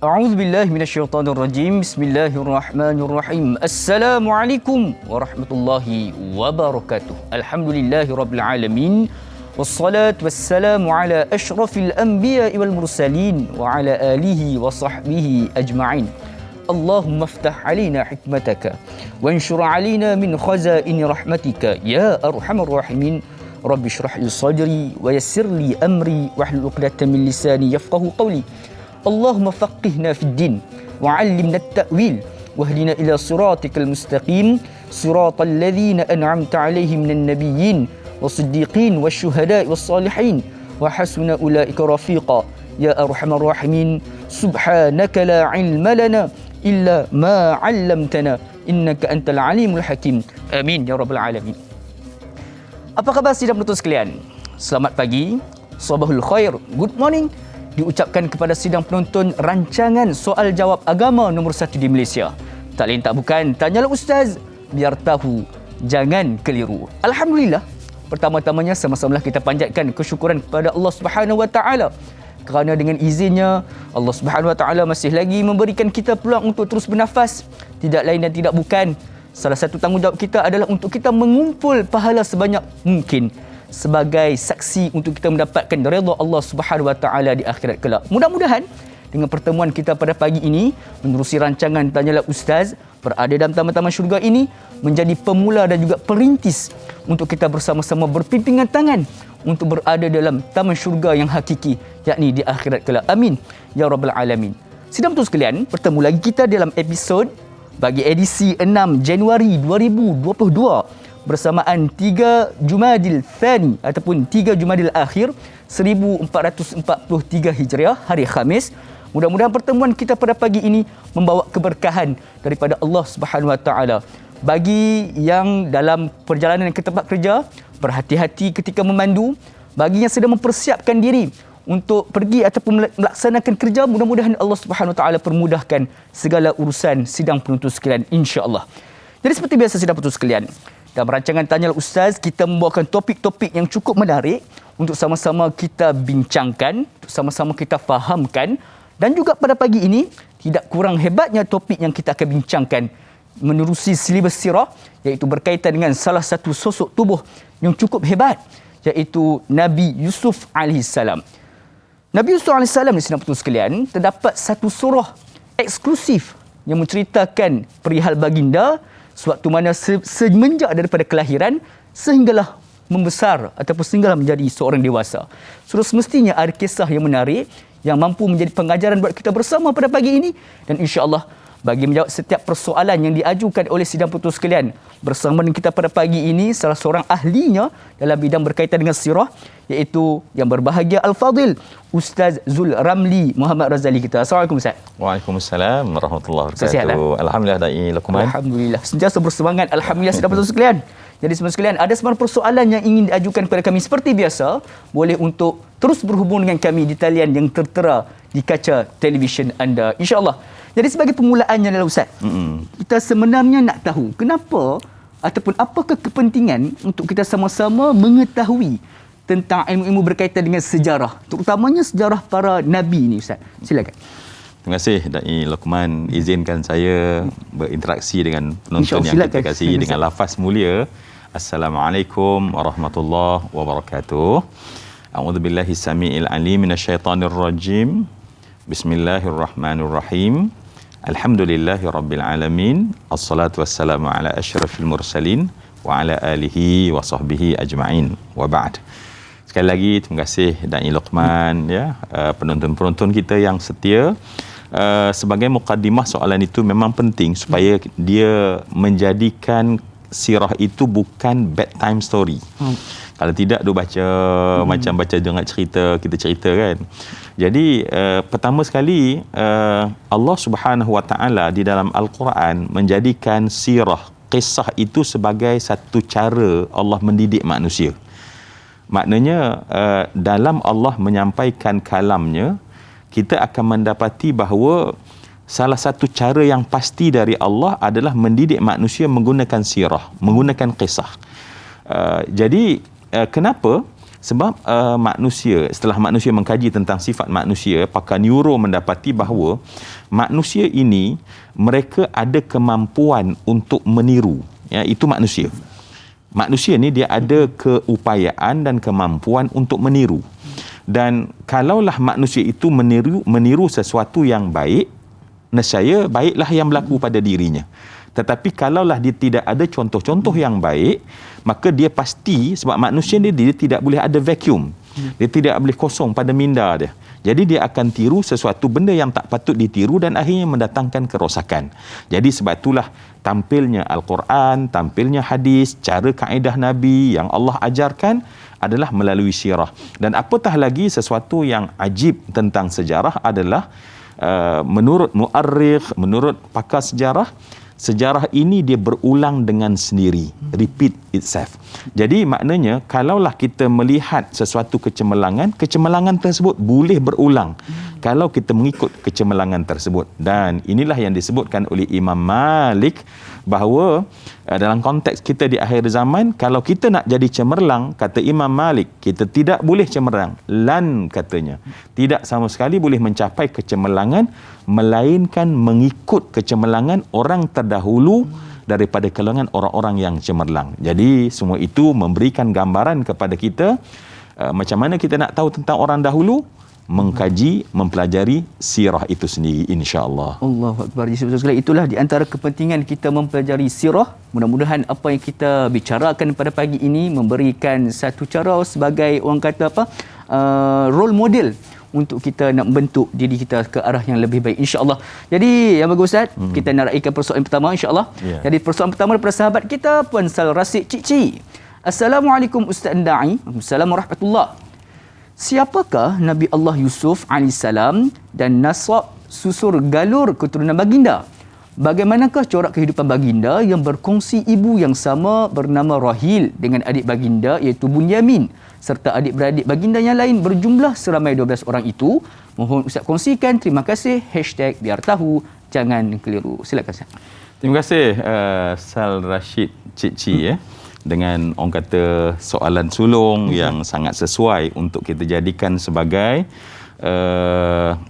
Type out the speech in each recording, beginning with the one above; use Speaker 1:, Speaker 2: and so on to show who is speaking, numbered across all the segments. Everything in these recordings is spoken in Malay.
Speaker 1: A'udzu billahi minasyaitonir rajim. Bismillahirrahmanirrahim. Assalamualaikum warahmatullahi wabarakatuh. Alhamdulillahirabbil alamin. Wassalatu wassalamu ala asyrafil anbiya'i wal mursalin wa ala alihi wa sahbihi ajma'in. Allahumma iftah 'alaina hikmataka wanshur 'alaina min khazaini rahmatika ya arhamar rahimin. Rabbi shrah li sadri wa yassir li amri wahlul 'uqdatam min lisani yafqahu qawli. Allahumma faqihna fid din wa 'allimna at-ta'wil wahdina ila siratikal mustaqim siratal ladzina an'amta 'alaihim minan nabiyyin wasiddiqin wasyuhada'i wassalihin wa hasuna ulaika rafiqa ya arhamar rahimin. Subhanaka la 'ilma lana illa ma 'allamtana innaka antal alimul hakim. Amin ya rabbal alamin. Apa khabar sidang penonton sekalian? Selamat pagi, sabahul khair, good morning diucapkan kepada sidang penonton rancangan soal jawab agama nombor 1 di Malaysia. Tak lain tak bukan, tanyalah ustaz biar tahu, jangan keliru. Alhamdulillah, pertama-tamanya sama-samalah kita panjatkan kesyukuran kepada Allah Subhanahu Wa Taala kerana dengan izinnya Allah Subhanahu Wa Taala masih lagi memberikan kita peluang untuk terus bernafas. Tidak lain dan tidak bukan, salah satu tanggungjawab kita adalah untuk kita mengumpul pahala sebanyak mungkin sebagai saksi untuk kita mendapatkan redha Allah Subhanahu Wa Taala di akhirat kelak. Mudah-mudahan dengan pertemuan kita pada pagi ini menerusi rancangan Tanyalah Ustaz berada dalam taman-taman syurga ini menjadi pemula dan juga perintis untuk kita bersama-sama berpimpinan tangan untuk berada dalam taman syurga yang hakiki, yakni di akhirat kelak. Amin ya rabbal alamin. Sidang penonton sekalian, bertemu lagi kita dalam episod bagi edisi 6 Januari 2022 bersamaan 3 Jumadil Thani ataupun 3 Jumadil Akhir 1443 Hijriah, hari Khamis. Mudah-mudahan pertemuan kita pada pagi ini membawa keberkahan daripada Allah Subhanahu Wa Taala. Bagi yang dalam perjalanan ke tempat kerja, berhati-hati ketika memandu. Bagi yang sedang mempersiapkan diri untuk pergi ataupun melaksanakan kerja, mudah-mudahan Allah Subhanahu Wa Taala permudahkan segala urusan sidang penonton sekalian, insya-Allah. Jadi seperti biasa sidang penonton sekalian, dalam rancangan Tanyalah Ustaz, kita membawakan topik-topik yang cukup menarik untuk sama-sama kita bincangkan, untuk sama-sama kita fahamkan. Dan juga pada pagi ini, tidak kurang hebatnya topik yang kita akan bincangkan menerusi silibus sirah, iaitu berkaitan dengan salah satu sosok tubuh yang cukup hebat, iaitu Nabi Yusuf AS. Nabi Yusuf AS di sini betul sekalian, terdapat satu surah eksklusif yang menceritakan perihal baginda sewaktu mana semenjak daripada kelahiran sehinggalah membesar ataupun sehinggalah menjadi seorang dewasa. Sudah semestinya ada kisah yang menarik yang mampu menjadi pengajaran buat kita bersama pada pagi ini, dan insya-Allah bagi menjawab setiap persoalan yang diajukan oleh sidang penonton sekalian bersama dengan kita pada pagi ini salah seorang ahlinya dalam bidang berkaitan dengan sirah, iaitu yang berbahagia Al-Fadil Ustaz Zul Ramli Muhammad Razali kita. Assalamualaikum Ustaz.
Speaker 2: Waalaikumsalam warahmatullahi wabarakatuh. Alhamdulillah da'i lakuman.
Speaker 1: Alhamdulillah, sentiasa bersemangat. Alhamdulillah sidang penonton sekalian. Jadi semua sekalian, ada sebarang persoalan yang ingin diajukan kepada kami seperti biasa, boleh untuk terus berhubung dengan kami di talian yang tertera di kaca televisyen anda, insya-Allah. Jadi sebagai permulaannya adalah Ustaz, kita sebenarnya nak tahu kenapa ataupun apakah kepentingan untuk kita sama-sama mengetahui tentang ilmu-ilmu berkaitan dengan sejarah, terutamanya sejarah para nabi ni Ustaz. Silakan.
Speaker 2: Terima kasih Da'i Luqman, izinkan saya berinteraksi dengan penonton yang kita kasihi dengan lafaz mulia. Assalamualaikum warahmatullahi wabarakatuh. A'udzubillahi samiil alim minasyaitonir rajim. Bismillahirrahmanirrahim. Alhamdulillahirabbil alamin. Assalatu wassalamu ala asyrafil mursalin wa ala alihi wa sahbihi ajma'in. Wa ba'd. Sekali lagi terima kasih Da'i Luqman, ya, penonton-penonton kita yang setia. Sebagai mukaddimah, soalan itu memang penting supaya dia menjadikan sirah itu bukan bedtime story. Kalau tidak dia baca macam baca dengar cerita, kita cerita kan. Jadi pertama sekali Allah Subhanahu Wa Taala di dalam Al-Quran menjadikan sirah, kisah itu sebagai satu cara Allah mendidik manusia. Maknanya dalam Allah menyampaikan kalamnya, kita akan mendapati bahawa salah satu cara yang pasti dari Allah adalah mendidik manusia menggunakan sirah, menggunakan kisah. Jadi kenapa Sebab manusia, setelah manusia mengkaji tentang sifat manusia, pakar neuro mendapati bahawa manusia ini mereka ada kemampuan untuk meniru. Ya, itu manusia. Manusia ni dia ada keupayaan dan kemampuan untuk meniru. Dan kalaulah manusia itu meniru sesuatu yang baik, nescaya baiklah yang berlaku pada dirinya. Tetapi kalaulah dia tidak ada contoh-contoh yang baik, maka dia pasti, sebab manusia ni dia tidak boleh ada vacuum. Dia tidak boleh kosong pada minda dia. Jadi dia akan tiru sesuatu benda yang tak patut ditiru dan akhirnya mendatangkan kerosakan. Jadi sebab itulah tampilnya Al-Quran, tampilnya hadis, cara kaedah Nabi yang Allah ajarkan adalah melalui sirah. Dan apatah lagi sesuatu yang ajib tentang sejarah adalah menurut muarrikh, menurut pakar sejarah, sejarah ini dia berulang dengan sendiri, repeat itself. Jadi maknanya kalaulah kita melihat sesuatu kecemerlangan, kecemerlangan tersebut boleh berulang kalau kita mengikut kecemerlangan tersebut. Dan inilah yang disebutkan oleh Imam Malik bahawa dalam konteks kita di akhir zaman, kalau kita nak jadi cemerlang, kata Imam Malik, kita tidak boleh cemerlang. Lan katanya, tidak sama sekali boleh mencapai kecemerlangan melainkan mengikut kecemerlangan orang terdahulu daripada kalangan orang-orang yang cemerlang. Jadi semua itu memberikan gambaran kepada kita macam mana kita nak tahu tentang orang dahulu, mengkaji, mempelajari sirah itu sendiri, insya-Allah.
Speaker 1: Allahu Akbar. Betul sekali, itulah di antara kepentingan kita mempelajari sirah. Mudah-mudahan apa yang kita bicarakan pada pagi ini memberikan satu cara sebagai orang kata role model untuk kita nak membentuk diri kita ke arah yang lebih baik, insya-Allah. Jadi yang bagus Ustaz, kita nak raikan persoalan pertama, insya-Allah. Jadi persoalan pertama daripada sahabat kita Puan Sal Rasid Cici. Assalamualaikum Ustaz Da'i. Assalamualaikum warahmatullahi. Siapakah Nabi Allah Yusuf AS dan nasab susur galur keturunan baginda? Bagaimanakah corak kehidupan baginda yang berkongsi ibu yang sama bernama Rahil dengan adik baginda iaitu Bunyamin serta adik-beradik baginda yang lain berjumlah seramai 12 orang itu? Mohon Ustaz kongsikan. Terima kasih. #biar tahu jangan keliru. Silakan Ustaz.
Speaker 2: Terima kasih Sal Rasid Cici dengan orang kata soalan sulung yang sangat sesuai untuk kita jadikan sebagai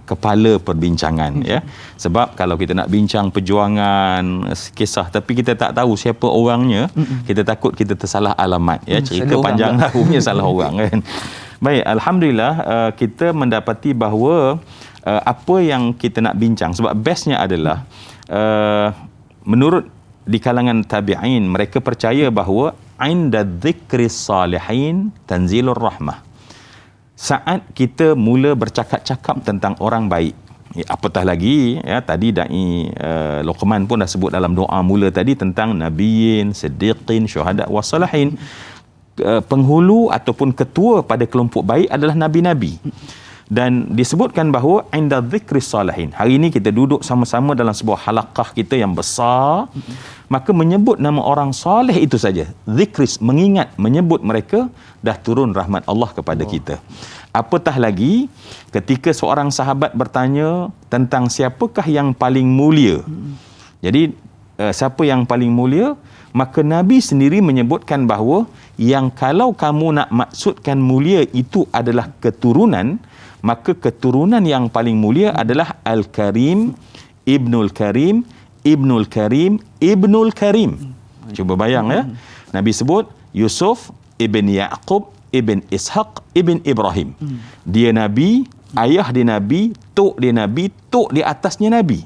Speaker 2: kepala perbincangan ya. Sebab kalau kita nak bincang perjuangan kisah tapi kita tak tahu siapa orangnya, kita takut kita tersalah alamat ya. Cerita panjang lah punya salah orang kan. Baik, alhamdulillah kita mendapati bahawa apa yang kita nak bincang, sebab bestnya adalah menurut di kalangan tabi'in, mereka percaya bahawa inda dzikris salihin tanzilur rahmah. Saat kita mula bercakap-cakap tentang orang baik, apatah lagi ya, tadi dai Luqman pun dah sebut dalam doa mula tadi tentang nabiyyin, siddiqin, syuhada wassalihin. Penghulu ataupun ketua pada kelompok baik adalah nabi-nabi. Dan disebutkan bahawa inda dzikris salihin. Hari ini kita duduk sama-sama dalam sebuah halaqah kita yang besar, maka menyebut nama orang soleh itu saja. Zikris, mengingat, menyebut mereka, dah turun rahmat Allah kepada kita. Apatah lagi ketika seorang sahabat bertanya tentang siapakah yang paling mulia. Jadi siapa yang paling mulia? Maka Nabi sendiri menyebutkan bahawa yang kalau kamu nak maksudkan mulia itu adalah keturunan, maka keturunan yang paling mulia adalah Al-Karim, Ibnul Karim, Ibnul Karim, Ibnul Karim. Cuba bayang ya. Nabi sebut Yusuf, Ibn Yaqub, Ibn Ishaq, Ibn Ibrahim. Dia Nabi, ayah dia Nabi, tok dia Nabi, tok di atasnya Nabi.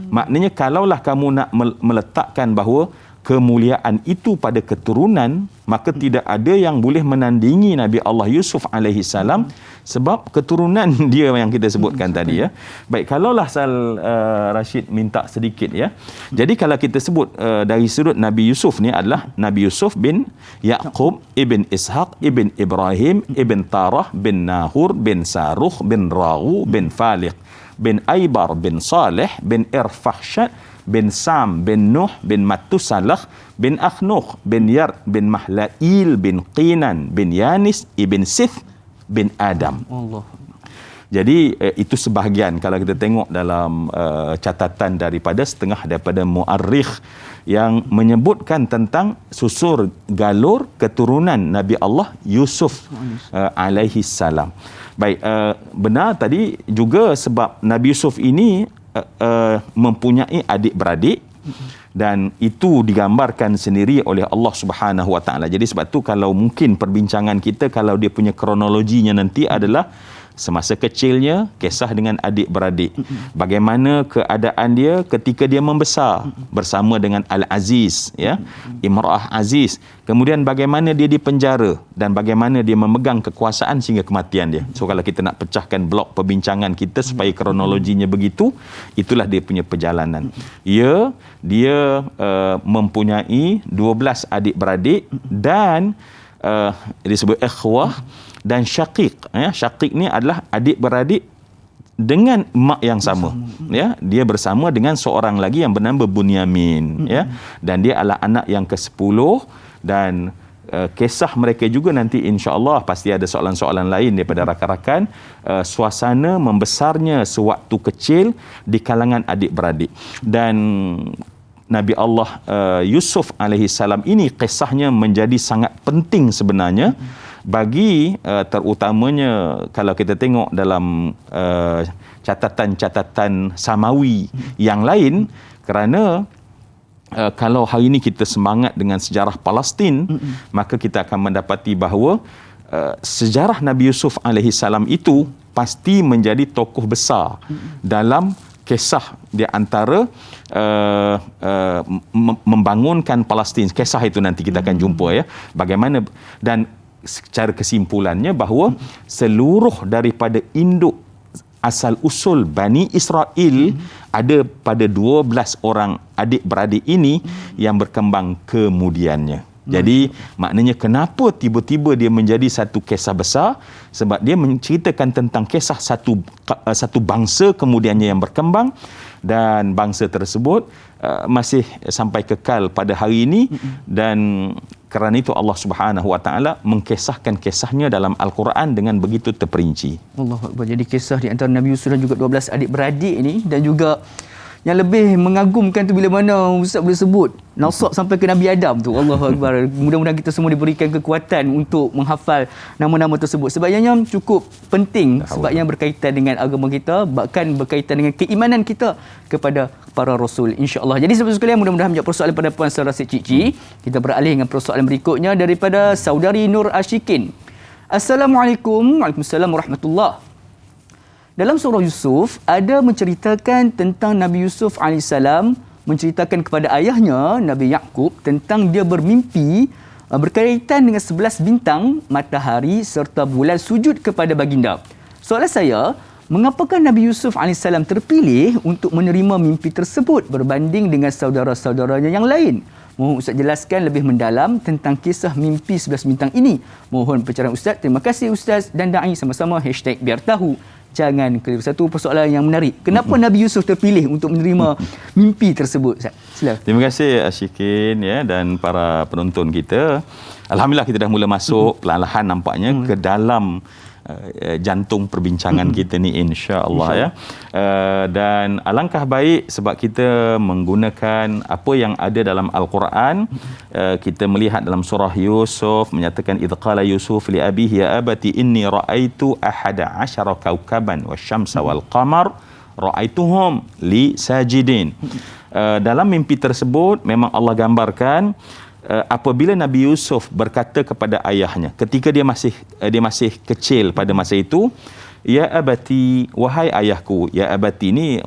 Speaker 2: Maknanya kalaulah kamu nak meletakkan bahawa kemuliaan itu pada keturunan, maka tidak ada yang boleh menandingi Nabi Allah Yusuf alaihi salam, sebab keturunan dia yang kita sebutkan tadi ya. Baik, kalaulah Sal Rashid minta sedikit ya. Jadi kalau kita sebut dari sudut Nabi Yusuf ni adalah Nabi Yusuf bin Yaqub, Ibn Ishaq, Ibn Ibrahim, Ibn Tarah, bin Nahur, bin Saruh, bin Raghu, bin Faliq, bin Aibar, bin Saleh, bin Irfahshat, bin Sam, bin Nuh, bin Matusalah, bin Akhnuh, bin Yar, bin Mahlail, bin Qinan, bin Yanis, ibn Sith, bin Adam.
Speaker 1: Allah.
Speaker 2: Jadi itu sebahagian kalau kita tengok dalam catatan daripada setengah daripada muarrikh yang menyebutkan tentang susur galur keturunan Nabi Allah Yusuf alaihi salam. Baik, benar tadi juga sebab Nabi Yusuf ini mempunyai adik-beradik dan itu digambarkan sendiri oleh Allah Subhanahu Wa Taala. Jadi sebab tu kalau mungkin perbincangan kita kalau dia punya kronologinya nanti adalah semasa kecilnya, kisah dengan adik-beradik. Bagaimana keadaan dia ketika dia membesar bersama dengan Al-Aziz, ya, Imra'ah Aziz. Kemudian bagaimana dia dipenjara dan bagaimana dia memegang kekuasaan sehingga kematian dia. So kalau kita nak pecahkan blok perbincangan kita supaya kronologinya begitu, itulah dia punya perjalanan. Dia mempunyai 12 adik-beradik dan disebut ikhwah dan syaqiq. Syaqiq ni adalah adik-beradik dengan mak yang sama. Ya, dia bersama dengan seorang lagi yang bernama Bunyamin. Ya, dan dia adalah anak yang ke-10 dan kisah mereka juga nanti insya-Allah pasti ada soalan-soalan lain daripada rakan-rakan. Suasana membesarnya sewaktu kecil di kalangan adik-beradik dan Nabi Allah Yusuf alaihi salam ini kisahnya menjadi sangat penting sebenarnya bagi terutamanya kalau kita tengok dalam catatan-catatan samawi yang lain kerana kalau hari ini kita semangat dengan sejarah Palestin maka kita akan mendapati bahawa sejarah Nabi Yusuf alaihi salam itu pasti menjadi tokoh besar dalam kisah di antara membangunkan Palestin. Kisah itu nanti kita akan jumpa ya. Bagaimana dan secara kesimpulannya bahawa seluruh daripada induk asal usul Bani Israel ada pada 12 orang adik-beradik ini yang berkembang kemudiannya. Jadi maknanya kenapa tiba-tiba dia menjadi satu kisah besar sebab dia menceritakan tentang kisah satu bangsa kemudiannya yang berkembang dan bangsa tersebut masih sampai kekal pada hari ini dan kerana itu Allah Subhanahu Wa Taala mengkisahkan kisahnya dalam Al-Quran dengan begitu terperinci.
Speaker 1: Allahu Akbar. Jadi kisah di antara Nabi Yusuf dan juga 12 adik-beradik ini dan juga yang lebih mengagumkan tu bila mana Ustaz boleh sebut nasab sampai ke Nabi Adam tu. Allahu Akbar. Mudah-mudahan kita semua diberikan kekuatan untuk menghafal nama-nama tersebut sebab ianya cukup penting sebab yang berkaitan dengan agama kita bahkan berkaitan dengan keimanan kita kepada para rasul insya-Allah. Jadi saudara sekalian mudah-mudahan menjawab persoalan pada Puan Sarah Cik-Cik. Kita beralih dengan persoalan berikutnya daripada saudari Nur Ashikin. Assalamualaikum. Waalaikumsalam warahmatullahi. Dalam surah Yusuf ada menceritakan tentang Nabi Yusuf AS menceritakan kepada ayahnya Nabi Yaqub tentang dia bermimpi berkaitan dengan 11 bintang, matahari serta bulan sujud kepada baginda. Soalan saya, mengapakah Nabi Yusuf AS terpilih untuk menerima mimpi tersebut berbanding dengan saudara-saudaranya yang lain? Mohon Ustaz jelaskan lebih mendalam tentang kisah mimpi 11 bintang ini. Mohon pencerahan Ustaz. Terima kasih Ustaz dan Da'i sama-sama #biar tahu. Jangan keliru. Satu persoalan yang menarik. Kenapa Nabi Yusuf terpilih untuk menerima mimpi tersebut? Silakan.
Speaker 2: Terima kasih Ashikin ya dan para penonton kita. Alhamdulillah kita dah mula masuk perlahan nampaknya ke dalam jantung perbincangan kita ni insya-Allah ya. Dan alangkah baik sebab kita menggunakan apa yang ada dalam Al-Quran. Kita melihat dalam surah Yusuf menyatakan idz qala Yusuf li abihi ya abati inni ra'aitu ahada 'asyara kawkaban wasyamsa wal qamar ra'aituhum li sajidin. Dalam mimpi tersebut memang Allah gambarkan apabila Nabi Yusuf berkata kepada ayahnya ketika dia masih kecil pada masa itu, ya abati, wahai ayahku. Ya abati ni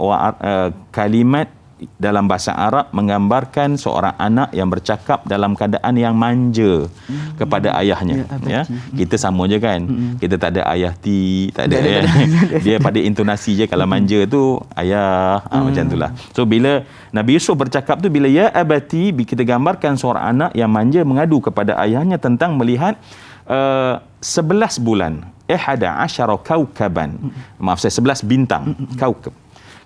Speaker 2: kalimat dalam bahasa Arab menggambarkan seorang anak yang bercakap dalam keadaan yang manja kepada ayahnya ya. Kita sama je kan. Kita tak ada ayah ti, tak ada ya. Dia pada intonasi je kalau manja tu ayah macam itulah. So bila Nabi Yusuf bercakap tu bila ya abati, kita gambarkan seorang anak yang manja mengadu kepada ayahnya tentang melihat 11 bulan. 11 kaukaban. Maaf saya 11 bintang kaukab.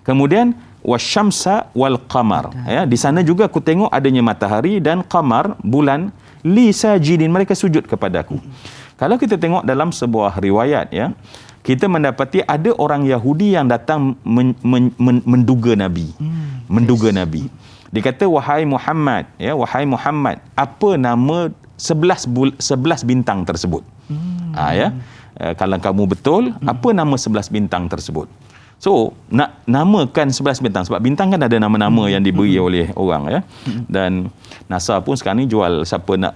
Speaker 2: Kemudian wasyamsa wal qamar ya, di sana juga aku tengok adanya matahari dan qamar bulan li sajidin, mereka sujud kepadaku. Kalau kita tengok dalam sebuah riwayat ya, kita mendapati ada orang Yahudi yang datang menduga Nabi. Menduga Nabi. Dia kata, wahai Muhammad, wahai Muhammad, apa nama 11 bintang tersebut? Kalau kamu betul, apa nama 11 bintang tersebut? So, nak namakan 11 bintang, sebab bintang kan ada nama-nama yang diberi oleh orang, dan NASA pun sekarang ni jual siapa nak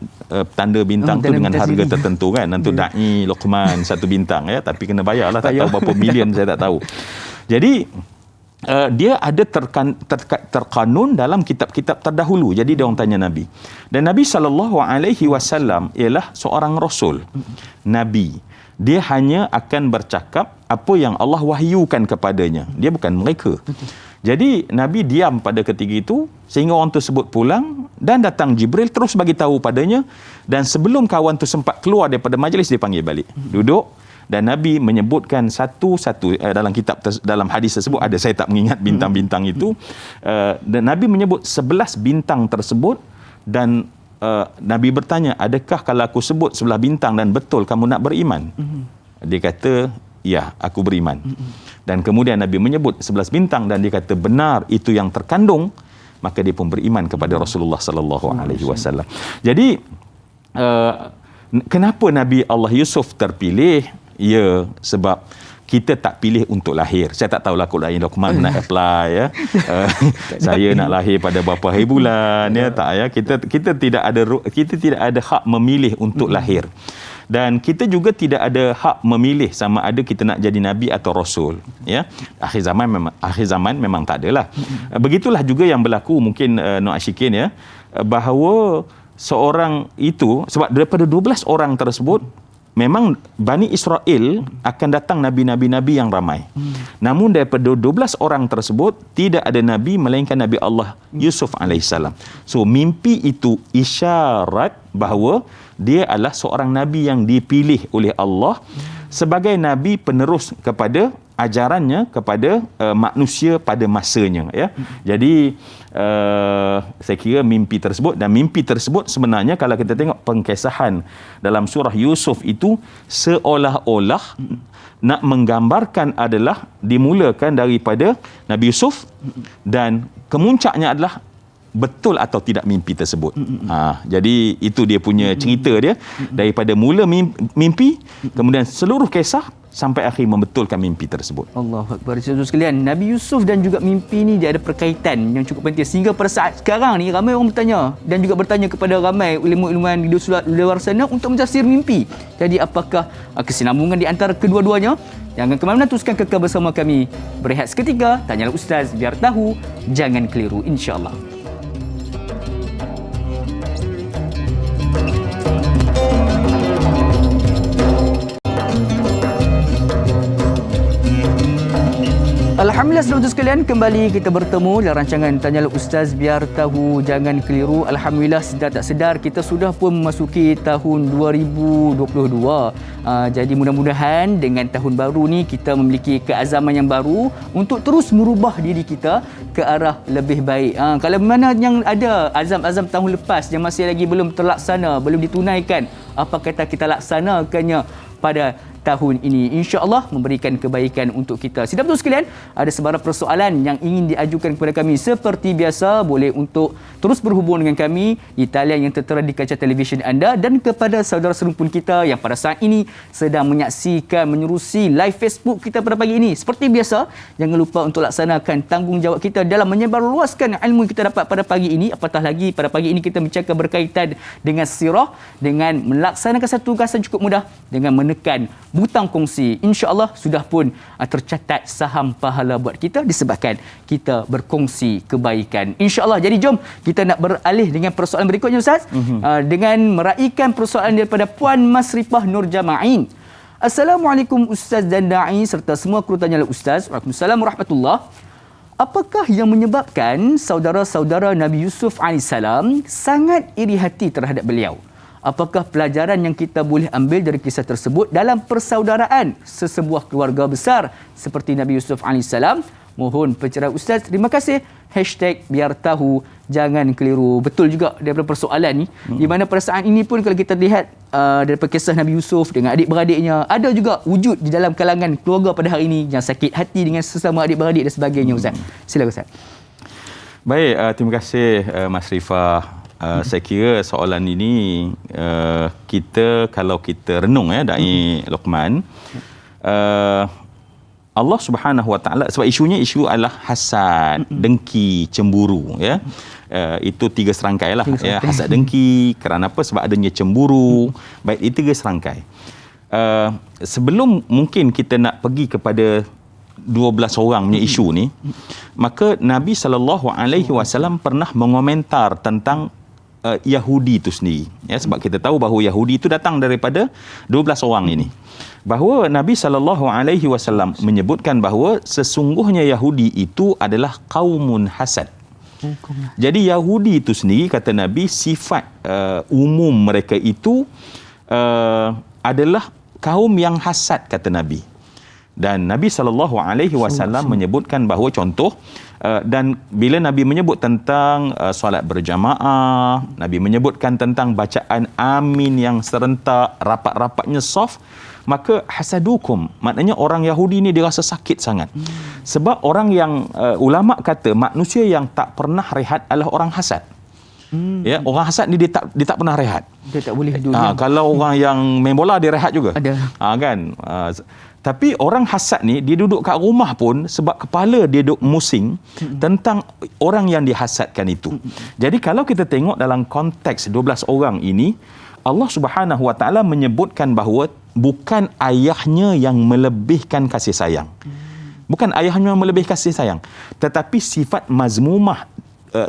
Speaker 2: tanda bintang tu dengan harga tertentu kan. Untuk Da'i Luqman 1 bintang, tapi kena bayarlah, tak tahu berapa million, saya tak tahu. Jadi dia ada terkanun dalam kitab-kitab terdahulu. Jadi dia orang tanya Nabi. Dan Nabi SAW ialah seorang rasul, Nabi. Dia hanya akan bercakap apa yang Allah wahyukan kepadanya. Dia bukan mereka. Jadi Nabi diam pada ketika itu sehingga orang tersebut pulang, dan datang Jibril terus bagi tahu padanya, dan sebelum kawan tu sempat keluar daripada majlis, dia panggil balik. Duduk, dan Nabi menyebutkan satu-satu dalam kitab dalam hadis tersebut ada, saya tak mengingat bintang-bintang itu, dan Nabi menyebut 11 bintang tersebut, dan Nabi bertanya, adakah kalau aku sebut 11 bintang dan betul kamu nak beriman? Dia kata, ya, aku beriman. Dan kemudian Nabi menyebut 11 bintang dan dia kata benar itu yang terkandung, maka dia pun beriman kepada Rasulullah sallallahu alaihi wasallam. Jadi kenapa Nabi Allah Yusuf terpilih? Ya, sebab kita tak pilih untuk lahir. Saya tak tahulah kalau Luqman nak apply, saya nak lahir pada berapa hari bulan, tak, kita tidak ada hak memilih untuk lahir. Dan kita juga tidak ada hak memilih sama ada kita nak jadi nabi atau rasul, Akhir zaman memang tak adalah. Begitulah juga yang berlaku mungkin Nur Ashikin, bahawa seorang itu, sebab daripada 12 orang tersebut memang Bani Israel akan datang nabi-nabi yang ramai. Namun daripada 12 orang tersebut tidak ada nabi melainkan Nabi Allah Yusuf alaihissalam. So mimpi itu isyarat bahawa dia adalah seorang nabi yang dipilih oleh Allah sebagai nabi penerus kepada ajarannya kepada manusia pada masanya, Jadi saya kira mimpi tersebut sebenarnya kalau kita tengok pengkesahan dalam surah Yusuf itu seolah-olah nak menggambarkan adalah dimulakan daripada Nabi Yusuf, dan kemuncaknya adalah betul atau tidak mimpi tersebut. Jadi itu dia punya cerita dia, daripada mula mimpi, kemudian seluruh kisah sampai akhir membetulkan mimpi tersebut.
Speaker 1: Allahu Akbar. Saudara sekalian, Nabi Yusuf dan juga mimpi ni dia ada perkaitan yang cukup penting, sehingga pada saat sekarang ni ramai orang bertanya dan juga bertanya kepada ramai ilmu-ilmuwan di luar sana untuk mentafsir mimpi. Jadi apakah kesinambungan di antara kedua-duanya? Jangan ke mana-mana, teruskan kekal bersama kami. Berehat seketika, tanyalah Ustaz biar tahu, jangan keliru, insya-Allah. Alhamdulillah saudara sekalian, kembali kita bertemu dalam rancangan Tanyalah Ustaz biar tahu, jangan keliru. Alhamdulillah, sedar tak sedar kita sudah pun memasuki tahun 2022. Jadi mudah-mudahan dengan tahun baru ni kita memiliki keazaman yang baru untuk terus merubah diri kita ke arah lebih baik. Kalau mana yang ada azam-azam tahun lepas yang masih lagi belum terlaksana, belum ditunaikan, apa kata kita laksanakannya pada tahun ini, insya-Allah memberikan kebaikan untuk kita. Sidang betul sekalian, ada sebarang persoalan yang ingin diajukan kepada kami, seperti biasa boleh untuk terus berhubung dengan kami di talian yang tertera di kaca televisyen anda, dan kepada saudara serumpun kita yang pada saat ini sedang menyaksikan menerusi live Facebook kita pada pagi ini. Seperti biasa, jangan lupa untuk laksanakan tanggungjawab kita dalam menyebarluaskan ilmu yang kita dapat pada pagi ini. Apatah lagi pada pagi ini kita bercakap berkaitan dengan sirah, dengan melaksanakan satu tugasan cukup mudah dengan menekan butang kongsi. InsyaAllah sudah pun tercatat saham pahala buat kita disebabkan kita berkongsi kebaikan. InsyaAllah. Jadi jom kita nak beralih dengan persoalan berikutnya Ustaz. Dengan meraihkan persoalan daripada Puan Masrifah Nur Jama'in. Assalamualaikum Ustaz dan Da'i serta semua kru Tanyalah Ustaz. Waalaikumsalam warahmatullahi. Apakah yang menyebabkan saudara-saudara Nabi Yusuf AS sangat iri hati terhadap beliau? Apakah pelajaran yang kita boleh ambil dari kisah tersebut dalam persaudaraan sesebuah keluarga besar seperti Nabi Yusuf AS Mohon pencerahan Ustaz. Terima kasih. #biar tahu jangan keliru. Betul juga daripada persoalan ni, di mana perasaan ini pun kalau kita lihat daripada kisah Nabi Yusuf dengan adik-beradiknya, ada juga wujud di dalam kalangan keluarga pada hari ini yang sakit hati dengan sesama adik-beradik dan sebagainya. Ustaz, silakan Ustaz.
Speaker 2: Baik, terima kasih Mas Rifah. Saya kira soalan ini kalau kita renung Dai Luqman, Allah Subhanahu Wa Taala, sebab isu adalah hasad, dengki, cemburu, ya. Itu 3 serangkai lah. Ya, hasad, dengki, kerana apa? Sebab adanya cemburu. Baik, itu 3 serangkai. Sebelum mungkin kita nak pergi kepada 12 orang punya isu ni, maka Nabi SAW pernah mengomentar tentang Yahudi itu sendiri, ya, sebab kita tahu bahawa Yahudi itu datang daripada 12 orang ini. Bahawa Nabi SAW menyebutkan bahawa sesungguhnya Yahudi itu adalah qaumun hasad. Jadi Yahudi itu sendiri, kata Nabi, sifat umum mereka itu adalah kaum yang hasad, kata Nabi. Dan Nabi SAW menyebutkan bahawa contoh, dan bila Nabi menyebut tentang solat berjamaah, Nabi menyebutkan tentang bacaan amin yang serentak, rapat-rapatnya soft, maka hasadukum, maknanya orang Yahudi ni dia rasa sakit sangat. Sebab orang yang ulama kata manusia yang tak pernah rehat adalah orang hasad. Ya, orang hasad ni dia tak pernah rehat.
Speaker 1: Dia tak boleh duduk.
Speaker 2: Kalau orang yang main bola dia rehat juga.
Speaker 1: Ada.
Speaker 2: Kan. Tapi orang hasad ni dia duduk kat rumah pun sebab kepala dia duduk musing tentang orang yang dihasadkan itu. Jadi kalau kita tengok dalam konteks 12 orang ini, Allah Subhanahu Wa Taala menyebutkan bahawa bukan ayahnya yang melebihkan kasih sayang. Bukan ayahnya yang melebihkan kasih sayang, tetapi sifat mazmumah 10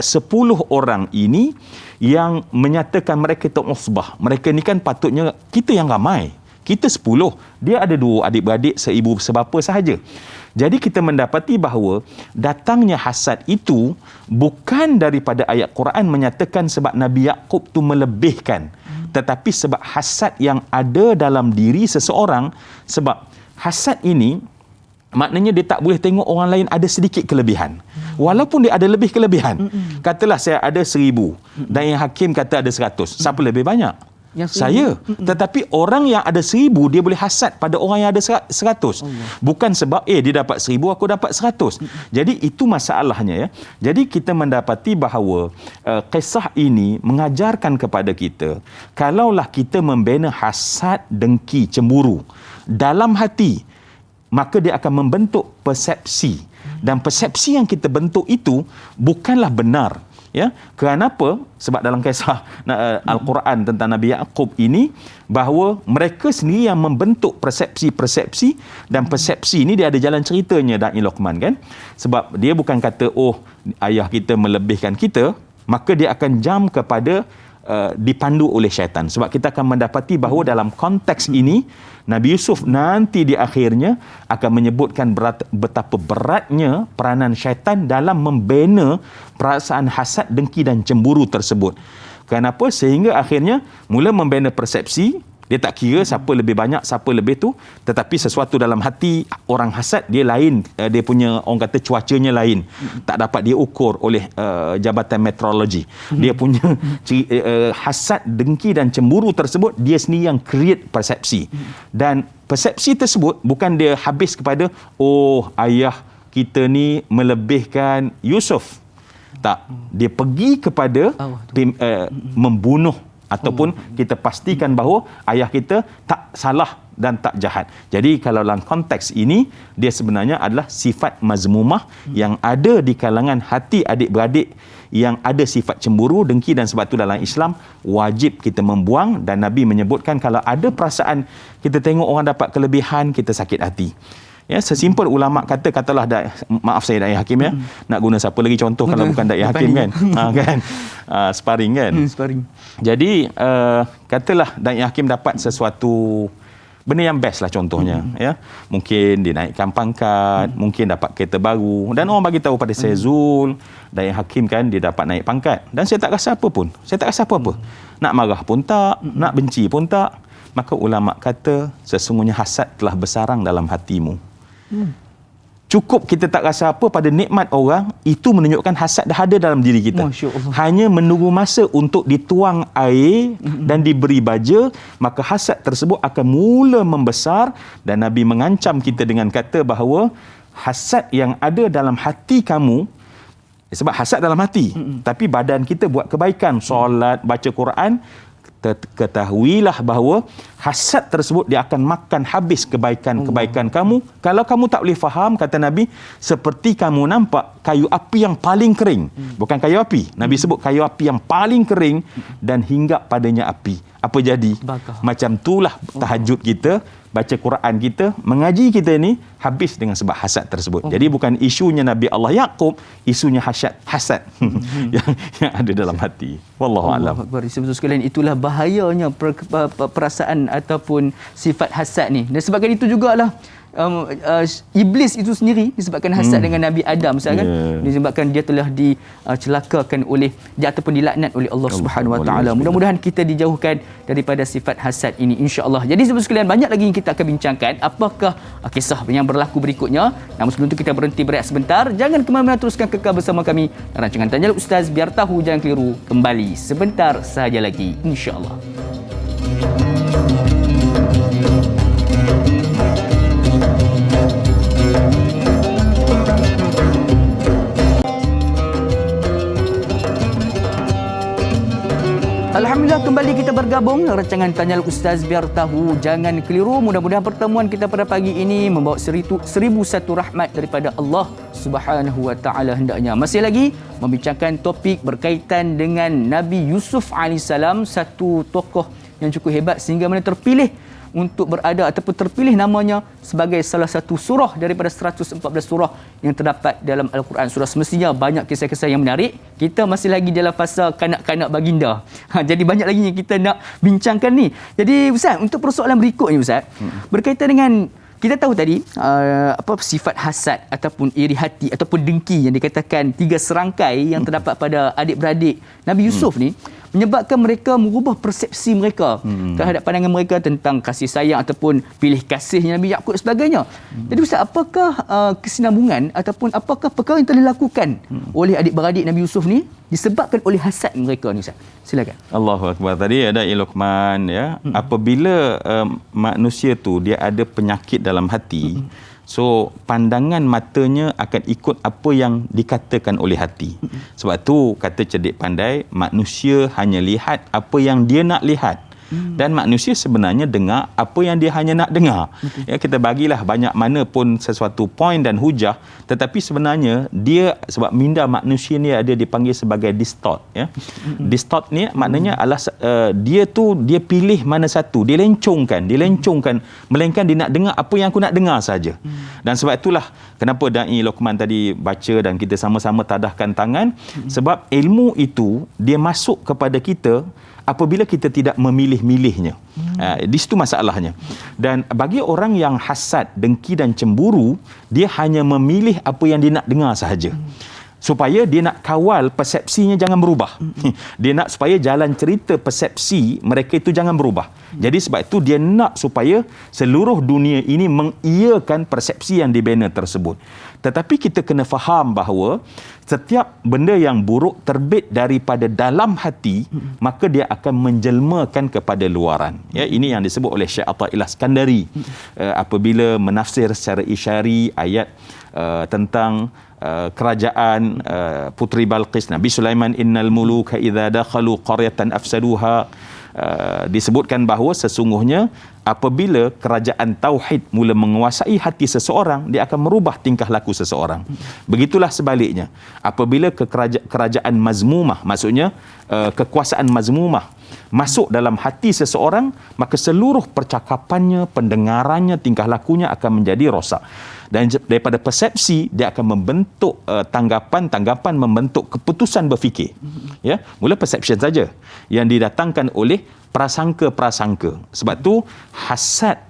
Speaker 2: orang ini yang menyatakan mereka itu usbah. Mereka ni kan patutnya kita yang ramai. Kita 10, dia ada 2 adik-beradik, seibu sebapa sahaja. Jadi kita mendapati bahawa datangnya hasad itu bukan daripada ayat Quran menyatakan sebab Nabi Yaqub tu melebihkan, tetapi sebab hasad yang ada dalam diri seseorang. Sebab hasad ini maknanya dia tak boleh tengok orang lain ada sedikit kelebihan, walaupun dia ada lebih kelebihan. Katalah saya ada 1000 dan yang hakim kata ada 100. Siapa lebih banyak? Saya. Tetapi orang yang ada 1000 dia boleh hasad pada orang yang ada 100. Bukan sebab dia dapat 1000 aku dapat 100. Jadi itu masalahnya, ya. Jadi kita mendapati bahawa kisah ini mengajarkan kepada kita, kalaulah kita membina hasad, dengki, cemburu dalam hati, maka dia akan membentuk persepsi, dan persepsi yang kita bentuk itu bukanlah benar, ya. Kenapa? Sebab dalam kisah Al-Quran tentang Nabi Yaqub ini, bahawa mereka sendiri yang membentuk persepsi-persepsi, dan persepsi ini dia ada jalan ceritanya, Da'i Luqman, kan. Sebab dia bukan kata ayah kita melebihkan kita, maka dia akan jam kepada dipandu oleh syaitan. Sebab kita akan mendapati bahawa dalam konteks ini Nabi Yusuf nanti di akhirnya akan menyebutkan betapa beratnya peranan syaitan dalam membina perasaan hasad, dengki dan cemburu tersebut. Kenapa? Sehingga akhirnya mula membina persepsi. Dia tak kira siapa lebih banyak, siapa lebih tu, tetapi sesuatu dalam hati orang hasad dia lain, dia punya orang kata cuacanya lain, tak dapat dia ukur oleh Jabatan Meteorologi. Dia punya hasad, dengki dan cemburu tersebut dia sendiri yang create persepsi, dan persepsi tersebut bukan dia habis kepada ayah kita ni melebihkan Yusuf. Tak, dia pergi kepada membunuh, ataupun kita pastikan bahawa ayah kita tak salah dan tak jahat. Jadi kalau dalam konteks ini, dia sebenarnya adalah sifat mazmumah yang ada di kalangan hati adik-beradik yang ada sifat cemburu, dengki, dan sebab itu dalam Islam wajib kita membuang. Dan Nabi menyebutkan kalau ada perasaan kita tengok orang dapat kelebihan, kita sakit hati. Ya, sesimpel ulama katalah maaf saya Da'i Hakim, ya. Nak guna siapa lagi contoh kalau bukan Da'i Hakim, kan? Kan? Sparring, kan? Sparring. Jadi katalah Da'i Hakim dapat sesuatu benda yang best lah contohnya, ya. Mungkin dinaikkan pangkat, mungkin dapat kereta baru, dan orang bagi tahu pada saya, Zul, Da'i Hakim kan dia dapat naik pangkat, dan saya tak rasa apa pun. Saya tak rasa apa-apa. Nak marah pun tak, nak benci pun tak. Maka ulama kata sesungguhnya hasad telah bersarang dalam hatimu. Cukup kita tak rasa apa pada nikmat orang, itu menunjukkan hasad dah ada dalam diri kita. Hanya menunggu masa untuk dituang air dan diberi baja, maka hasad tersebut akan mula membesar. Dan Nabi mengancam kita dengan kata bahawa hasad yang ada dalam hati kamu, sebab hasad dalam hati, tapi badan kita buat kebaikan, solat, baca Quran, ketahuilah bahawa hasad tersebut dia akan makan habis kebaikan-kebaikan kamu. Kalau kamu tak boleh faham, kata Nabi, seperti kamu nampak kayu api yang paling kering. Bukan kayu api, Nabi sebut kayu api yang paling kering dan hinggap padanya api. Apa jadi?
Speaker 1: Bakar.
Speaker 2: Macam itulah tahajud kita, baca Quran kita, mengaji kita ni habis dengan sebab hasad tersebut. Jadi bukan isunya Nabi Allah Yaqub, isunya hasad yang ada dalam hati. Wallahu a'lam.
Speaker 1: Betul sekalian, itulah bahayanya perasaan ataupun sifat hasad ni. Dan sebabkan itu jugalah iblis itu sendiri disebabkan hasad dengan Nabi Adam, kan? Disebabkan dia telah dicelakakan oleh dia ataupun dilaknat oleh Allah Subhanahu Wa Taala. Mudah-mudahan kita dijauhkan daripada sifat hasad ini, insya-Allah. Jadi saudara sekalian, banyak lagi yang kita akan bincangkan. Apakah kisah yang berlaku berikutnya? Namun sebelum itu kita berhenti berehat sebentar. Jangan ke mana-mana, teruskan kekal bersama kami. Rancangan Tanya Ustaz, biar tahu jangan keliru, kembali sebentar sahaja lagi, insya-Allah. Alhamdulillah, kembali kita bergabung rancangan Tanya Ustaz, biar tahu jangan keliru. Mudah-mudahan pertemuan kita pada pagi ini membawa 1001 rahmat daripada Allah Subhanahu Wa Taala hendaknya. Masih lagi membincangkan topik berkaitan dengan Nabi Yusuf alaihissalam, satu tokoh yang cukup hebat sehingga mana terpilih untuk berada ataupun terpilih namanya sebagai salah satu surah daripada 114 surah yang terdapat dalam Al-Quran. Surah semestinya banyak kisah-kisah yang menarik. Kita masih lagi dalam fasa kanak-kanak baginda. Jadi banyak lagi yang kita nak bincangkan ni. Jadi Ustaz, untuk persoalan berikut ni Ustaz, berkaitan dengan kita tahu tadi sifat hasad ataupun iri hati ataupun dengki yang dikatakan 3 serangkai yang terdapat pada adik-beradik Nabi Yusuf ni menyebabkan mereka mengubah persepsi mereka terhadap pandangan mereka tentang kasih sayang ataupun pilih kasihnya Nabi Yaqub dan sebagainya. Jadi Ustaz, apakah kesinambungan ataupun apakah perkara yang telah dilakukan oleh adik-beradik Nabi Yusuf ni disebabkan oleh hasad mereka ni Ustaz? Silakan.
Speaker 2: Allahu Akbar. Tadi ada Luqman, ya. Apabila manusia tu dia ada penyakit dalam hati, so pandangan matanya akan ikut apa yang dikatakan oleh hati. Sebab tu kata cerdik pandai, manusia hanya lihat apa yang dia nak lihat. Dan manusia sebenarnya dengar apa yang dia hanya nak dengar. Ya, kita bagilah banyak mana pun sesuatu poin dan hujah, tetapi sebenarnya dia, sebab minda manusia ni ada dipanggil sebagai distort, ya. Distort ni maknanya adalah dia pilih mana satu, dia lencongkan, melainkan dia nak dengar apa yang aku nak dengar saja. Dan sebab itulah kenapa Da'i Luqman tadi baca dan kita sama-sama tadahkan tangan, sebab ilmu itu dia masuk kepada kita apabila kita tidak memilih-milihnya. Di situ masalahnya. Dan bagi orang yang hasad, dengki dan cemburu, dia hanya memilih apa yang dia nak dengar sahaja. Supaya dia nak kawal persepsinya jangan berubah. Dia nak supaya jalan cerita persepsi mereka itu jangan berubah. Jadi sebab itu dia nak supaya seluruh dunia ini mengiyakan persepsi yang dibina tersebut. Tetapi kita kena faham bahawa setiap benda yang buruk terbit daripada dalam hati, maka dia akan menjelmakan kepada luaran. Ya, ini yang disebut oleh Syekh Atha'illah Skandari apabila menafsir secara isyari ayat tentang kerajaan Puteri Balqis, Nabi Sulaiman, innal muluka idza dakhalu qaryatan afsaduha. Disebutkan bahawa sesungguhnya apabila kerajaan tauhid mula menguasai hati seseorang, dia akan merubah tingkah laku seseorang. Begitulah sebaliknya, apabila kerajaan mazmumah, maksudnya kekuasaan mazmumah masuk dalam hati seseorang, maka seluruh percakapannya, pendengarannya, tingkah lakunya akan menjadi rosak. Dan daripada persepsi dia akan membentuk tanggapan membentuk keputusan berfikir. Ya, mula perception saja yang didatangkan oleh prasangka-prasangka. Sebab tu hasad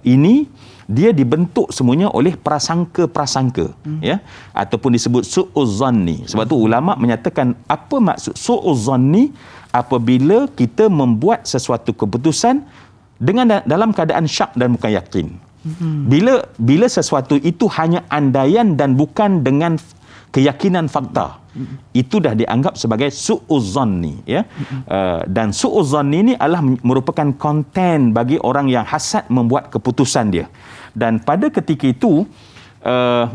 Speaker 2: ini dia dibentuk semuanya oleh prasangka-prasangka, ya, ataupun disebut su'uzzanni. Sebab tu ulama menyatakan apa maksud su'uzzanni? Apabila kita membuat sesuatu keputusan dengan dalam keadaan syak dan bukan yakin. Bila sesuatu itu hanya andaian dan bukan dengan keyakinan fakta, itu dah dianggap sebagai su'uzzanni, ya. Dan su'uzzanni ini adalah merupakan konten bagi orang yang hasad membuat keputusan dia. Dan pada ketika itu,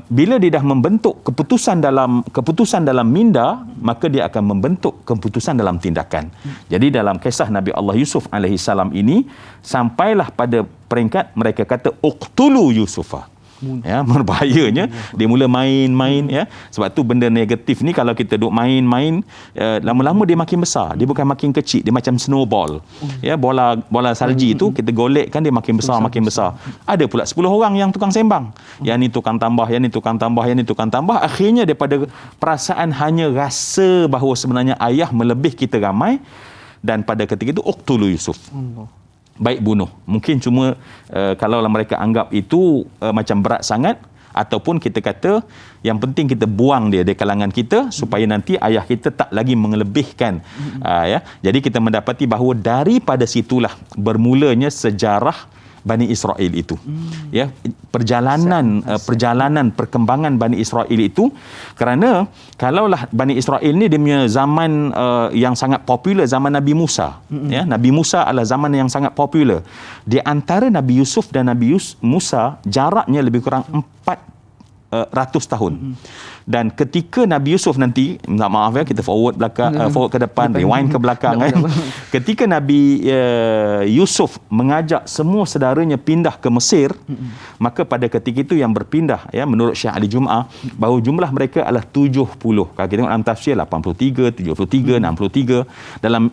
Speaker 2: bila dia dah membentuk keputusan dalam minda, maka dia akan membentuk keputusan dalam tindakan. Jadi dalam kisah Nabi Allah Yusuf alaihi salam ini, sampailah pada peringkat mereka kata uqtulu Yusufa. Ya, berbahayanya dia mula main-main, ya. Sebab tu benda negatif ni kalau kita duk main-main, lama-lama dia makin besar, dia bukan makin kecil, dia macam snowball. Ya, bola salji tu kita golekkan dia makin besar. Ada pula 10 orang yang tukang sembang. Yang ni tukang tambah, yang ni tukang tambah, yang ni tukang tambah. Akhirnya daripada perasaan hanya rasa bahawa sebenarnya ayah melebih kita ramai, dan pada ketika itu uqtulu Yusuf. Baik bunuh. Mungkin cuma kalaulah mereka anggap itu macam berat sangat, ataupun kita kata yang penting kita buang dia dari kalangan kita supaya nanti ayah kita tak lagi mengelebihkan. Ya. Jadi kita mendapati bahawa daripada situlah bermulanya sejarah Bani Israel itu. Ya, perjalanan perkembangan Bani Israel itu, kerana kalaulah Bani Israel ni dia punya zaman yang sangat popular, zaman Nabi Musa. Ya, Nabi Musa adalah zaman yang sangat popular. Di antara Nabi Yusuf dan Nabi Musa jaraknya lebih kurang 400 tahun. Dan ketika Nabi Yusuf nanti, minta maaf ya, kita forward ke depan, rewind ke belakang kan. Ketika Nabi Yusuf mengajak semua saudaranya pindah ke Mesir, maka pada ketika itu yang berpindah, ya, menurut Syekh Ali Jum'ah, bahawa jumlah mereka adalah 70. Kalau kita tengok dalam tafsir 83, 73, 63, dalam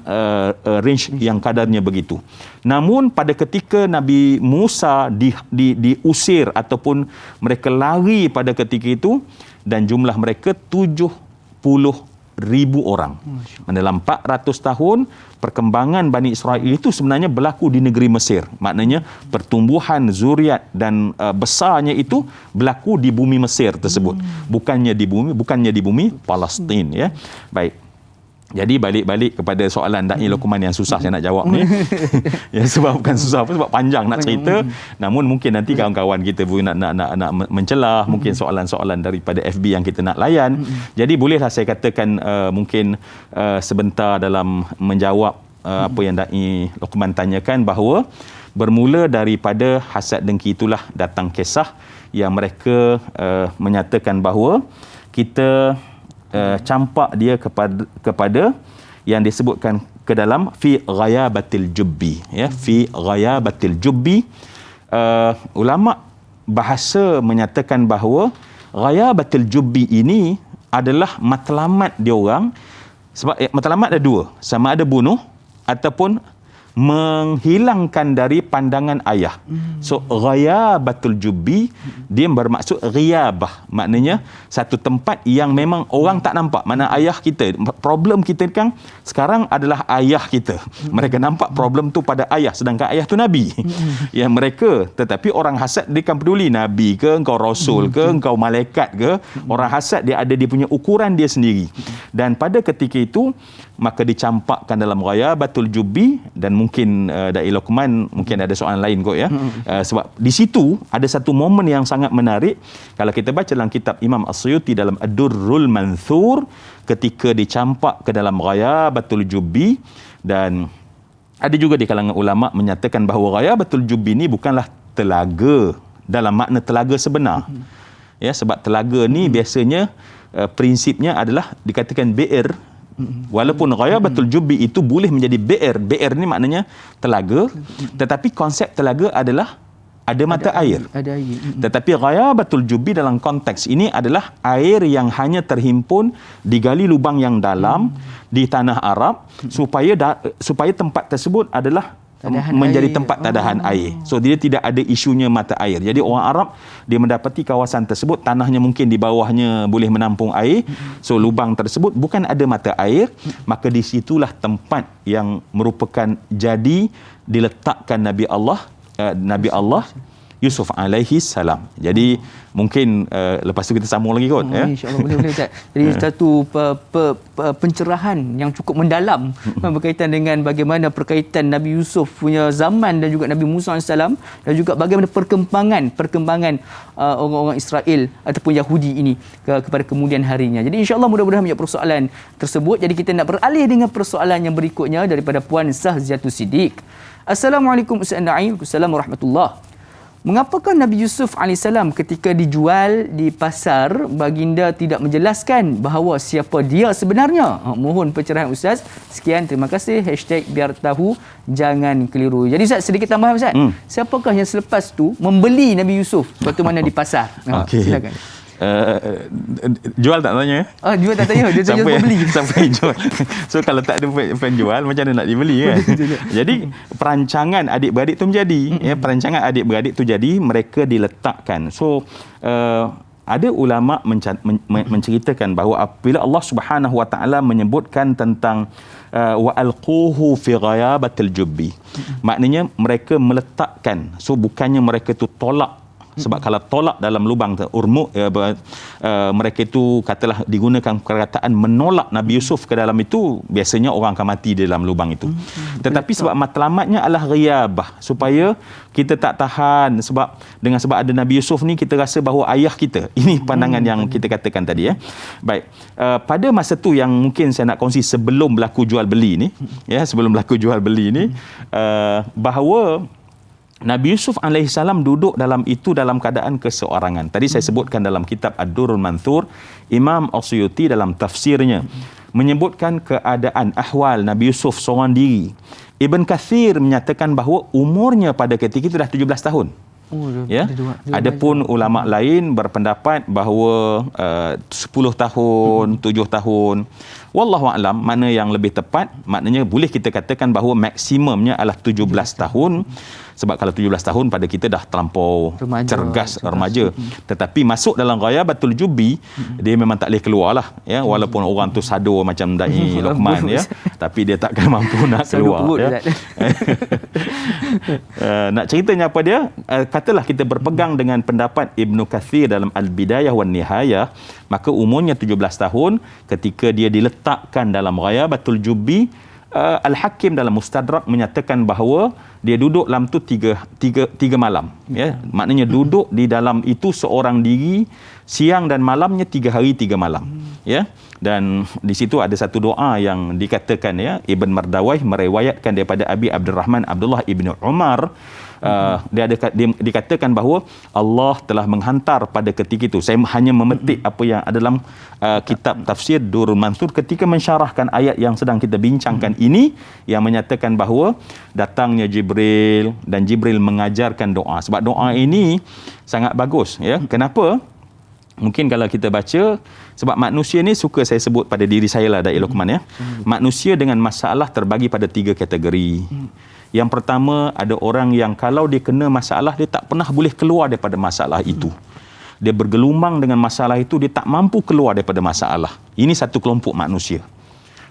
Speaker 2: range yang kadarnya begitu. Namun pada ketika Nabi Musa diusir ataupun mereka lari pada ketika itu, dan jumlah mereka 70,000 orang. Dalam 400 tahun perkembangan Bani Israel itu sebenarnya berlaku di negeri Mesir. Maknanya pertumbuhan zuriat dan besarnya itu berlaku di bumi Mesir tersebut. Bukannya di bumi Palestin, ya. Baik. Jadi balik kepada soalan Da'i Luqman yang susah saya nak jawab ni. Ya, sebab bukan susah pun, sebab panjang nak cerita. Namun mungkin nanti kawan-kawan kita pun nak mencelah mungkin soalan-soalan daripada FB yang kita nak layan. Jadi bolehlah saya katakan mungkin sebentar dalam menjawab apa yang Da'i Luqman tanyakan, bahawa bermula daripada hasad dengki itulah datang kisah yang mereka menyatakan bahawa kita campak dia kepada yang disebutkan ke dalam fi ghayabatil jubbi, ya, fi ghayabatil jubbi. Ulama bahasa menyatakan bahawa ghayabatil jubbi ini adalah matlamat dia orang, sebab matlamat ada dua, sama ada bunuh ataupun menghilangkan dari pandangan ayah. So ghayabatul jubbi dia bermaksud ghiyabah, maknanya satu tempat yang memang orang tak nampak. Mana ayah kita, problem kita kan sekarang adalah ayah kita. Mereka nampak problem tu pada ayah, sedangkan ayah tu nabi. Ya, mereka, tetapi orang hasad dia kan peduli nabi ke, engkau rasul ke, engkau malaikat ke. Orang hasad dia ada dia punya ukuran dia sendiri. Dan pada ketika itu maka dicampakkan dalam ghayabatul jubbi. Dan mungkin Da'i Luqman mungkin ada soalan lain kot, ya. Sebab di situ ada satu momen yang sangat menarik. Kalau kita baca dalam kitab Imam As-Suyuti dalam Ad-Durrul Manthur, ketika dicampak ke dalam ghayabatul jubbi. Dan ada juga di kalangan ulama menyatakan bahawa ghayabatul jubbi ni bukanlah telaga dalam makna telaga sebenar. Ya, sebab telaga ni biasanya prinsipnya adalah dikatakan bi'r. Walaupun ghayabatul jubbi itu boleh menjadi bi'r. Bi'r ni maknanya telaga, tetapi konsep telaga adalah ada mata air.
Speaker 1: Ada air.
Speaker 2: Tetapi ghayabatul jubbi dalam konteks ini adalah air yang hanya terhimpun, digali lubang yang dalam di tanah Arab supaya tempat tersebut adalah menjadi tempat tadahan air. So dia tidak ada isunya mata air. Jadi orang Arab dia mendapati kawasan tersebut, tanahnya mungkin di bawahnya boleh menampung air. So lubang tersebut bukan ada mata air, maka di situlah tempat yang merupakan jadi diletakkan Nabi Allah Yusuf alaihi salam. Jadi mungkin lepas tu kita sambung lagi kot.
Speaker 1: InsyaAllah boleh Ustaz. Jadi satu pencerahan yang cukup mendalam berkaitan dengan bagaimana perkaitan Nabi Yusuf punya zaman dan juga Nabi Musa AS, dan juga bagaimana perkembangan orang-orang Israel ataupun Yahudi ini kepada kemudian harinya. Jadi insya-Allah mudah-mudahan menjawab persoalan tersebut. Jadi kita nak beralih dengan persoalan yang berikutnya daripada Puan Sahziatus Siddiq. Assalamualaikum Ustaz Naim. Assalamualaikum warahmatullahi. Mengapakah Nabi Yusuf AS ketika dijual di pasar, baginda tidak menjelaskan bahawa siapa dia sebenarnya? Mohon pencerahan Ustaz. Sekian, terima kasih. #biar tahu jangan keliru. Jadi Ustaz, sedikit tambahan Ustaz. Siapakah yang selepas tu membeli Nabi Yusuf waktu mana di pasar?
Speaker 2: Okey.
Speaker 1: Silakan.
Speaker 2: Jual tak tanya?
Speaker 1: Jual tak tanya, dia saja membeli.
Speaker 2: Sampai jual. So kalau tak ada penjual, macam mana nak dibeli kan? Jadi perancangan adik-beradik tu menjadi, perancangan adik-beradik tu jadi, mereka diletakkan. So ada ulama menceritakan bahawa apabila Allah Subhanahu Wa Taala menyebutkan tentang wa alquhu fi ghayabatil jubbi, maknanya mereka meletakkan. So bukannya mereka tu tolak. Sebab kalau tolak dalam lubang mereka itu katalah digunakan perkataan menolak Nabi Yusuf ke dalam itu, biasanya orang akan mati di dalam lubang itu. Tetapi sebab matlamatnya adalah ghiyabah, supaya kita tak tahan sebab ada Nabi Yusuf ni kita rasa bahawa ayah kita. Ini pandangan yang kita katakan tadi Baik. Pada masa tu yang mungkin saya nak kongsi sebelum berlaku jual beli ni, bahawa Nabi Yusuf AS duduk dalam keadaan keseorangan. Tadi saya sebutkan dalam kitab Ad-Durrul Manthur, Imam As-Suyuti dalam tafsirnya menyebutkan keadaan ahwal Nabi Yusuf seorang diri. Ibn Kathir menyatakan bahawa umurnya pada ketika itu dah 17 tahun. Adapun ulama lain berpendapat bahawa 10 tahun, 7 tahun. Wallahu a'lam, mana yang lebih tepat, maknanya boleh kita katakan bahawa maksimumnya adalah 17 tahun. Sebab kalau 17 tahun pada kita dah terlampau cergas remaja. Tetapi masuk dalam ghayabatul jubbi, dia memang tak boleh keluar lah. Walaupun orang tu sadur macam Da'i Luqman tapi dia takkan mampu nak keluar. Nak ceritanya apa dia? Katalah kita berpegang dengan pendapat Ibn Kathir dalam Al-Bidayah wan Nihayah, maka umurnya 17 tahun ketika dia diletakkan dalam ghayabatul jubbi. Al-Hakim dalam Mustadrak menyatakan bahawa dia duduk dalam tu tiga malam. Maknanya duduk di dalam itu seorang diri siang dan malamnya 3 hari 3 malam. Dan di situ ada satu doa yang dikatakan Ibn Mardawai meriwayatkan daripada Abi Abdurrahman Abdullah ibn Umar. Dia dikatakan bahawa Allah telah menghantar pada ketika itu. Saya hanya memetik apa yang ada dalam kitab tafsir Durrul Manthur ketika mensyarahkan ayat yang sedang kita bincangkan ini, yang menyatakan bahawa datangnya Jibril dan Jibril mengajarkan doa. Sebab doa ini sangat bagus. Kenapa? Mungkin kalau kita baca, sebab manusia ni suka saya sebut pada diri saya lah, Da'i Luqman Manusia dengan masalah terbagi pada 3 kategori. Yang pertama, ada orang yang kalau dia kena masalah, dia tak pernah boleh keluar daripada masalah itu. Dia bergelumang dengan masalah itu, dia tak mampu keluar daripada masalah. Ini satu kelompok manusia.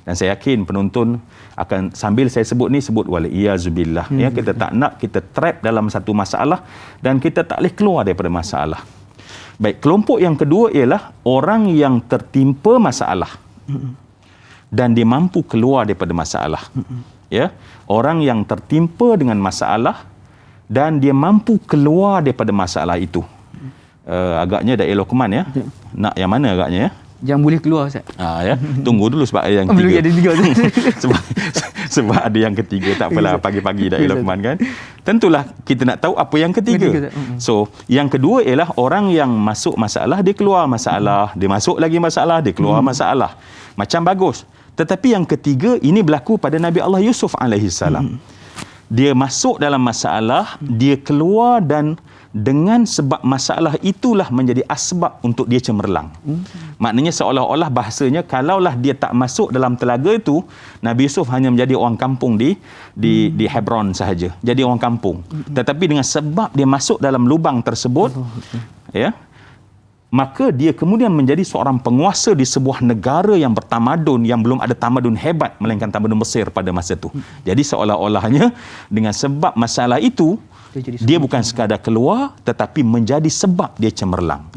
Speaker 2: Dan saya yakin penonton akan, sambil saya sebut ni, sebut wal-iyazubillah. Kita tak nak kita trap dalam satu masalah dan kita tak boleh keluar daripada masalah. Baik, kelompok yang kedua ialah orang yang tertimpa masalah dan dia mampu keluar daripada masalah. Orang yang tertimpa dengan masalah dan dia mampu keluar daripada masalah itu. Agaknya Da'i Luqman nak yang mana agaknya
Speaker 1: yang boleh keluar Ustaz?
Speaker 2: Tunggu dulu sebab ada yang
Speaker 1: belum ada 3
Speaker 2: sebab ada yang ketiga. Tak apalah, pagi-pagi Da'i Luqman kan. Tentulah kita nak tahu apa yang ketiga. So, yang kedua ialah orang yang masuk masalah, dia keluar masalah, dia masuk lagi masalah, dia keluar masalah. Macam bagus. Tetapi yang ketiga ini berlaku pada Nabi Allah Yusuf alaihissalam. Dia masuk dalam masalah, dia keluar, dan dengan sebab masalah itulah menjadi asbab untuk dia cemerlang. Maknanya seolah-olah bahasanya, kalaulah dia tak masuk dalam telaga itu, Nabi Yusuf hanya menjadi orang kampung di Hebron sahaja. Jadi orang kampung. Tetapi dengan sebab dia masuk dalam lubang tersebut, maka dia kemudian menjadi seorang penguasa di sebuah negara yang bertamadun, yang belum ada tamadun hebat melainkan tamadun Mesir pada masa itu. Jadi seolah-olahnya dengan sebab masalah itu dia bukan sekadar keluar tetapi menjadi sebab dia cemerlang.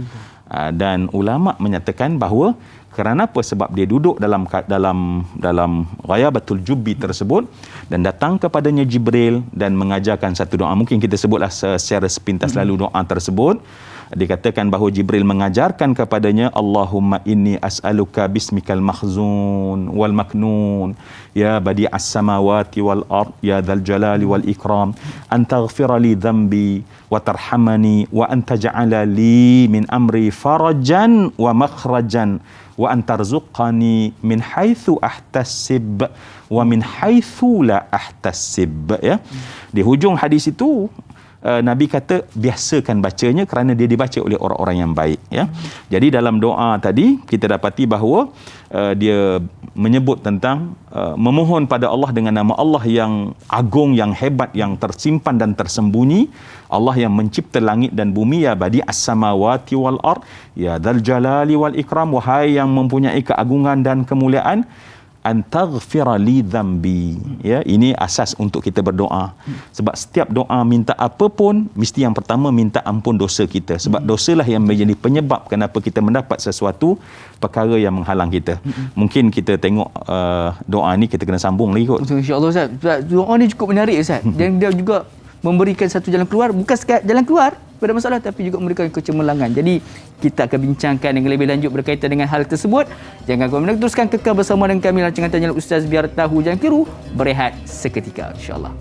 Speaker 2: Dan ulama menyatakan bahawa kerana apa? Sebab dia duduk dalam ghayabatul jubbi tersebut dan datang kepadanya Jibril dan mengajarkan satu doa. Mungkin kita sebutlah secara sepintas lalu doa tersebut. Dikatakan bahawa Jibril mengajarkan kepadanya, Allahumma inni as'aluka bismikal makhzun wal maknun ya badi'as samawati wal ard ya dzal jalali wal ikram an taghfira li dhanbi wa tarhamani wa an taj'ala li min amri farajan wa makhrajan wa an tarzuqani min haitsu ahtasib wa min haitsu la ahtasib. Ya, di hujung hadis itu Nabi kata biasakan bacanya kerana dia dibaca oleh orang-orang yang baik, ya. Jadi dalam doa tadi kita dapati bahawa dia menyebut tentang memohon pada Allah dengan nama Allah yang agung, yang hebat, yang tersimpan dan tersembunyi. Allah yang mencipta langit dan bumi, ya badi'as samawati wal ard ya dzal jalali wal ikram, wahai yang mempunyai keagungan dan kemuliaan, antaghfira li dhanbi. Ya, ini asas untuk kita berdoa. Sebab setiap doa minta apa pun mesti yang pertama minta ampun dosa kita. Sebab dosalah yang menjadi penyebab kenapa kita mendapat sesuatu perkara yang menghalang kita. Mungkin kita tengok doa ni kita kena sambung lagi kot.
Speaker 1: Insya-Allah Ustaz. Doa ni cukup menarik Ustaz. Dan dia juga memberikan satu jalan keluar, bukan sekadar jalan keluar pada masalah tapi juga memberikan kecemerlangan. Jadi kita akan bincangkan dengan lebih lanjut berkaitan dengan hal tersebut. Jangan kau teruskan kekal bersama dengan kami rancangan Tanya Ustaz, biar tahu jangan keliru, berehat seketika insya-Allah.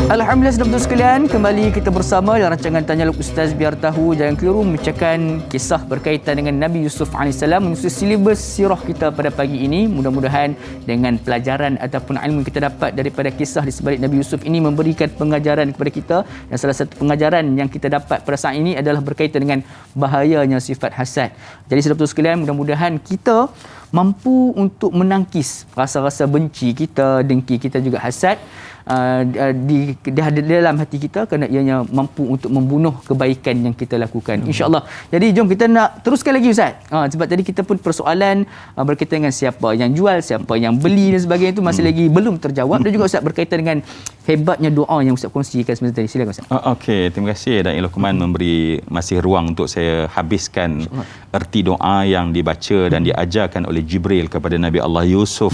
Speaker 1: Alhamdulillah saudara sekalian, kembali kita bersama dalam rancangan Tanya Ustaz, biar tahu jangan keliru, membacakan kisah berkaitan dengan Nabi Yusuf AS, menyusun silibus sirah kita pada pagi ini. Mudah-mudahan dengan pelajaran ataupun ilmu kita dapat daripada kisah di sebalik Nabi Yusuf ini memberikan pengajaran kepada kita, dan salah satu pengajaran yang kita dapat pada saat ini adalah berkaitan dengan bahayanya sifat hasad. Jadi saudara sekalian, mudah-mudahan kita mampu untuk menangkis rasa-rasa benci kita, dengki kita, juga hasad di dalam hati kita, kerana ianya mampu untuk membunuh kebaikan yang kita lakukan, insya-Allah. Jadi jom kita nak teruskan lagi Ustaz. Sebab tadi kita pun persoalan berkaitan dengan siapa yang jual, siapa yang beli dan sebagainya itu masih lagi belum terjawab, dan juga Ustaz berkaitan dengan hebatnya doa yang Ustaz kongsikan sebentar tadi. Silakan Ustaz. Okey, terima kasih Da'i Luqman memberi masih ruang untuk saya habiskan erti doa yang dibaca dan diajarkan oleh Jibril kepada Nabi Allah Yusuf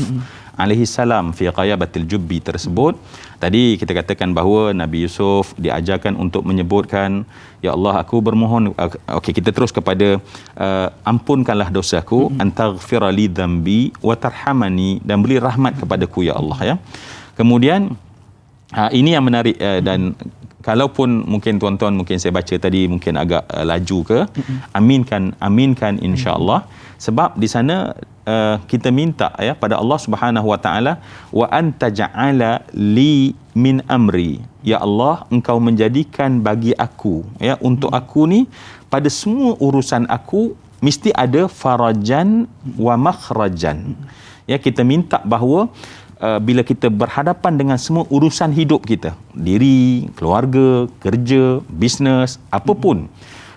Speaker 1: alaihi salam fi ghayabatil jubbi tersebut. Tadi kita katakan bahawa Nabi Yusuf diajarkan untuk menyebutkan, ya Allah aku bermohon, okey kita terus kepada ampunkanlah dosaku, antaghfira li dhanbi wa tarhamani, dan beri rahmat kepadaku ya Allah, ya. Kemudian ini yang menarik, dan kalaupun mungkin tuan-tuan mungkin saya baca tadi mungkin agak laju ke, aminkan insya-Allah. Sebab di sana kita minta, ya, pada Allah Subhanahu wa taala, wa anta ja'ala li min amri, ya Allah engkau menjadikan bagi aku, ya, untuk aku ni pada semua urusan aku mesti ada farajan wa makhrajan. Ya, kita minta bahawa bila kita berhadapan dengan semua urusan hidup kita, diri, keluarga, kerja, bisnes, apapun,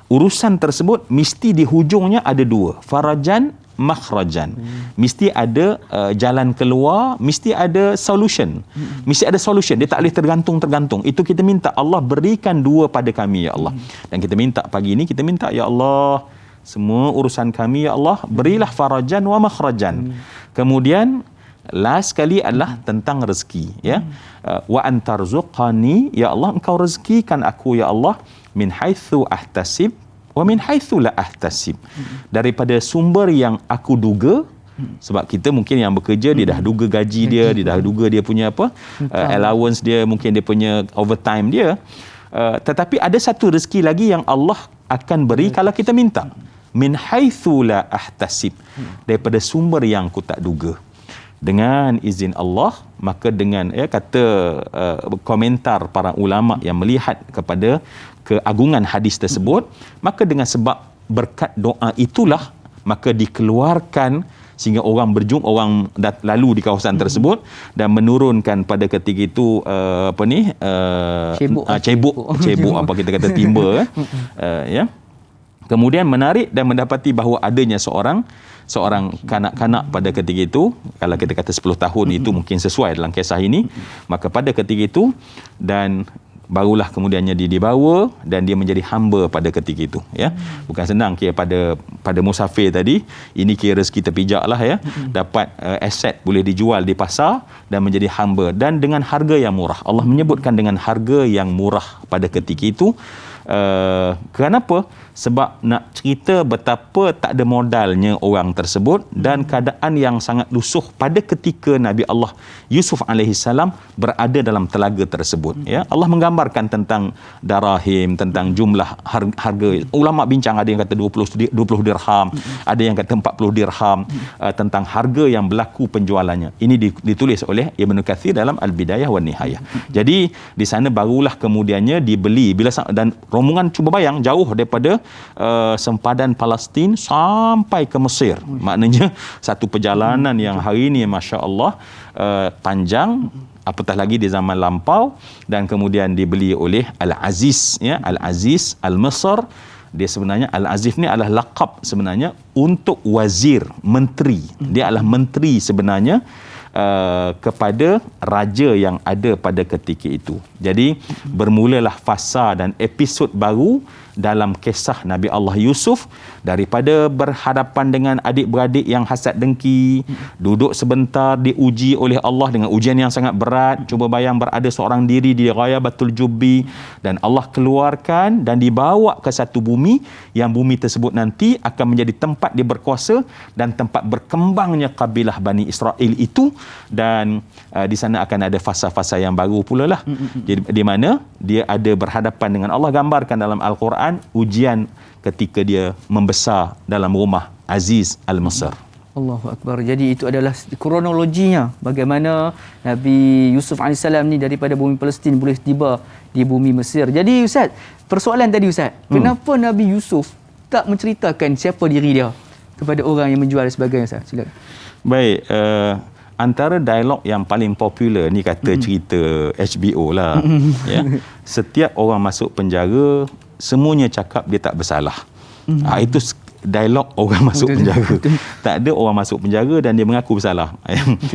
Speaker 1: urusan tersebut mesti di hujungnya ada dua, farajan, makhrajan. Mesti ada jalan keluar, mesti ada solution. Mesti ada solution. Dia tak boleh tergantung. Itu kita minta Allah berikan dua pada kami, ya Allah. Dan kita minta pagi ini, kita minta, ya Allah, semua urusan kami, ya Allah, berilah farajan wa makhrajan. Kemudian last sekali adalah tentang rezeki, ya. Wa antarzuqani, ya Allah engkau rezekikan aku, ya Allah, min haitsu ahtasib wa min haitsu la ahtasib, daripada sumber yang aku duga. Sebab kita mungkin yang bekerja, dia dah duga gaji dia, dia dah duga dia punya apa, allowance dia, mungkin dia punya overtime dia, tetapi ada satu rezeki lagi yang Allah akan beri kalau kita minta, min haitsu la ahtasib, daripada sumber yang aku tak duga. Dengan izin Allah, maka dengan, ya, kata komentar para ulama yang melihat kepada keagungan hadis tersebut, maka dengan sebab berkat doa itulah maka dikeluarkan
Speaker 2: sehingga orang lalu di kawasan tersebut dan menurunkan pada ketika itu cebok apa kita kata timba ya. Kemudian menarik dan mendapati bahawa adanya seorang kanak-kanak pada ketika itu, kalau kita kata 10 tahun itu mungkin sesuai dalam kisah ini, maka pada ketika itu dan barulah kemudiannya dia dibawa dan dia menjadi hamba pada ketika itu ya. Bukan senang kira pada musafir tadi, ini kira rezeki terpijak lah ya, dapat aset boleh dijual di pasar dan menjadi hamba dan dengan harga yang murah. Allah menyebutkan dengan harga yang murah pada ketika itu. Kenapa? Sebab nak cerita betapa tak ada modalnya orang tersebut dan keadaan yang sangat lusuh pada ketika Nabi Allah Yusuf alaihissalam berada dalam telaga tersebut ya. Allah menggambarkan tentang darahim, tentang jumlah harga. Ulama bincang, ada yang kata 20 dirham, ada yang kata 40 dirham, tentang harga yang berlaku penjualannya. Ini ditulis oleh Ibn Kathir dalam Al-Bidayah wan Nihayah. Jadi di sana barulah kemudiannya dibeli dan rombongan, cuba bayang, jauh daripada sempadan Palestin sampai ke Mesir. Maknanya satu perjalanan yang hari ini Masya Allah panjang, apatah lagi di zaman lampau, dan kemudian dibeli oleh Al-Aziz ya, Al-Aziz Al-Misr. Dia sebenarnya Al-Aziz ni adalah laqab sebenarnya untuk wazir, menteri. Dia adalah menteri sebenarnya kepada raja yang ada pada ketika itu. Jadi bermulalah fasa dan episod baru dalam kisah Nabi Allah Yusuf, daripada berhadapan dengan adik-beradik yang hasad dengki, duduk sebentar diuji oleh Allah dengan ujian yang sangat berat. Cuba bayang, berada seorang diri di Ghayabatul Jubbi dan Allah keluarkan dan dibawa ke satu bumi, yang bumi tersebut nanti akan menjadi tempat dia berkuasa dan tempat berkembangnya kabilah Bani Israel itu. Dan di sana akan ada fasa-fasa yang baru pula lah. Jadi di mana dia ada berhadapan dengan Allah. Gambarkan dalam Al-Quran ujian ketika dia membesar dalam rumah Aziz Al-Misr.
Speaker 1: Allahu Akbar. Jadi itu adalah kronologinya bagaimana Nabi Yusuf AS ni daripada bumi Palestin boleh tiba di bumi Mesir. Jadi Ustaz, persoalan tadi Ustaz, kenapa Nabi Yusuf tak menceritakan siapa diri dia kepada orang yang menjual dan sebagainya Ustaz? Silakan.
Speaker 2: Baik, antara dialog yang paling popular ni kata cerita HBO lah ya. Setiap orang masuk penjara semuanya cakap dia tak bersalah. Itu dialog orang masuk penjara. Tak ada orang masuk penjara dan dia mengaku bersalah.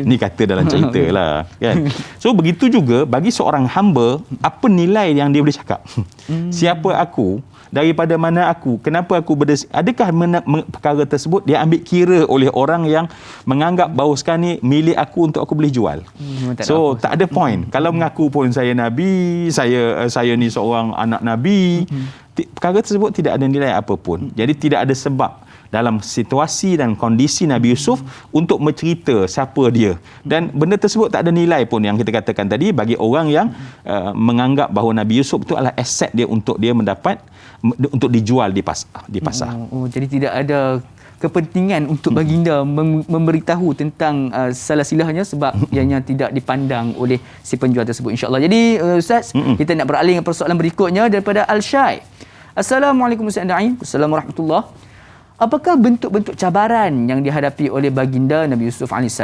Speaker 2: Ni kata dalam cerita lah kan. So begitu juga bagi seorang hamba, apa nilai yang dia boleh cakap? Siapa aku? Daripada mana aku? Kenapa aku adakah perkara tersebut dia ambil kira oleh orang yang menganggap bahawa sekarang ni milik aku untuk aku boleh jual? Tak ada point. Kalau mengaku pun saya Nabi, saya ni seorang anak Nabi, perkara tersebut tidak ada nilai apapun. Jadi tidak ada sebab dalam situasi dan kondisi Nabi Yusuf untuk mencerita siapa dia. Dan benda tersebut tak ada nilai pun, yang kita katakan tadi, bagi orang yang menganggap bahawa Nabi Yusuf itu adalah aset dia untuk dia mendapat, untuk dijual di pasar.
Speaker 1: Jadi tidak ada kepentingan untuk baginda memberitahu tentang salah silahnya sebab ianya tidak dipandang oleh si penjual tersebut, insya-Allah. Jadi Ustaz, kita nak beralih ke persoalan berikutnya daripada Al-Syai. Assalamualaikum Ustaz Daim. Assalamualaikum warahmatullahi. Apakah bentuk-bentuk cabaran yang dihadapi oleh baginda Nabi Yusuf AS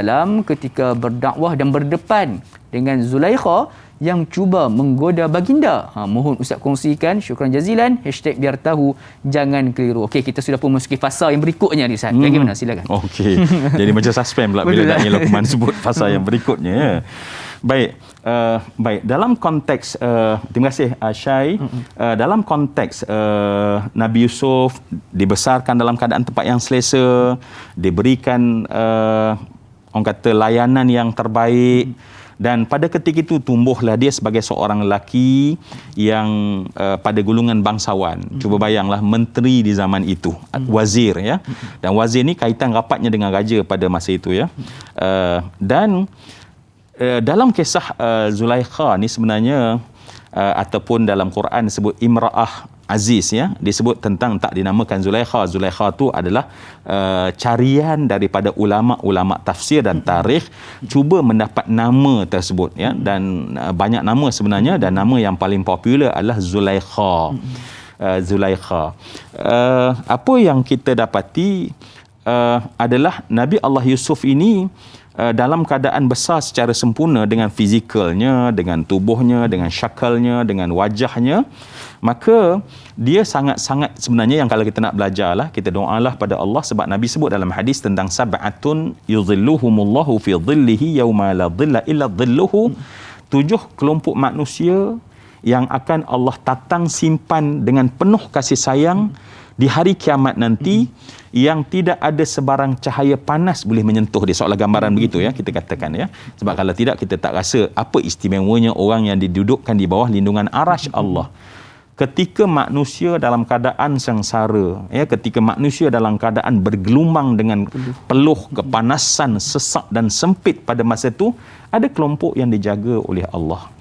Speaker 1: ketika berdakwah dan berdepan dengan Zulaikha yang cuba menggoda baginda? Mohon Ustaz kongsikan. Syukran jazilan. #biar tahu jangan keliru. Okey, kita sudah pun memasuki fasa yang berikutnya ni Ustaz. Bagaimana? Silakan.
Speaker 2: Okey. Jadi macam suspend pula bila Daniel Luqman sebut fasa yang berikutnya. Baik, dalam konteks terima kasih Syai. Dalam konteks Nabi Yusuf dibesarkan dalam keadaan tempat yang selesa, diberikan orang kata layanan yang terbaik, dan pada ketika itu tumbuhlah dia sebagai seorang lelaki yang pada golongan bangsawan. Cuba bayanglah, menteri di zaman itu, wazir ya. Dan wazir ni kaitan rapatnya dengan raja pada masa itu ya. Dan dalam kisah Zulaikha ni sebenarnya ataupun dalam Quran disebut Imra'ah Aziz ya, disebut tentang, tak dinamakan Zulaikha. Zulaikha tu adalah carian daripada ulama-ulama tafsir dan tarikh cuba mendapat nama tersebut ya, dan banyak nama sebenarnya, dan nama yang paling popular adalah Zulaikha. Zulaikha. Apa yang kita dapati, adalah Nabi Allah Yusuf ini dalam keadaan besar secara sempurna dengan fizikalnya, dengan tubuhnya, dengan syakalnya, dengan wajahnya, maka dia sangat-sangat sebenarnya yang kalau kita nak belajarlah, kita doalah pada Allah, sebab Nabi sebut dalam hadis tentang sab'atun yudhilluhumullahu fi dhillihi yauma la dhilla illa dhilluhu, 7 kelompok manusia yang akan Allah tatang simpan dengan penuh kasih sayang di hari kiamat nanti, yang tidak ada sebarang cahaya panas boleh menyentuh dia. Seolah gambaran begitu ya, kita katakan ya. Sebab kalau tidak, kita tak rasa apa istimewanya orang yang didudukkan di bawah lindungan arasy Allah. Ketika manusia dalam keadaan sengsara, ya, ketika manusia dalam keadaan bergelumang dengan peluh, kepanasan, sesak dan sempit pada masa itu, ada kelompok yang dijaga oleh Allah.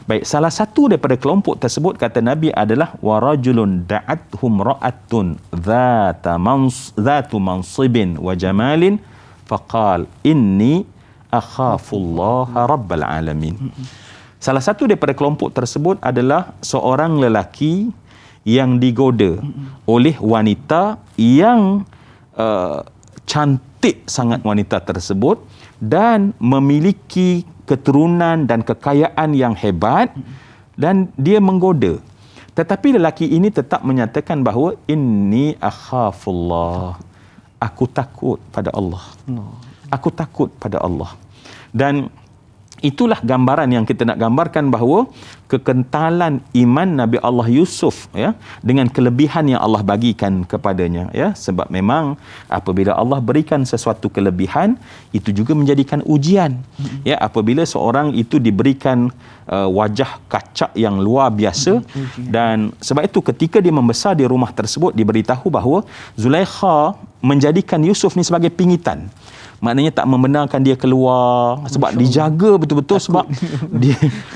Speaker 2: Baik, salah satu daripada kelompok tersebut kata Nabi adalah warajulun da'athum ra'atun dhatu mansibin wa jamalin faqal inni akhafullaha rabbal alamin. Salah satu daripada kelompok tersebut adalah seorang lelaki yang digoda oleh wanita yang cantik sangat wanita tersebut dan memiliki keturunan dan kekayaan yang hebat, dan dia menggoda. Tetapi lelaki ini tetap menyatakan bahawa inni akhafullah, aku takut pada Allah. Aku takut pada Allah. Dan itulah gambaran yang kita nak gambarkan bahawa kekentalan iman Nabi Allah Yusuf ya, dengan kelebihan yang Allah bagikan kepadanya ya, sebab memang apabila Allah berikan sesuatu kelebihan, itu juga menjadikan ujian ya. Apabila seorang itu diberikan wajah kacak yang luar biasa, dan sebab itu ketika dia membesar di rumah tersebut, diberitahu bahawa Zulaikha menjadikan Yusuf ni sebagai pingitan. Maknanya tak membenarkan dia keluar, sebab dijaga betul-betul, sebab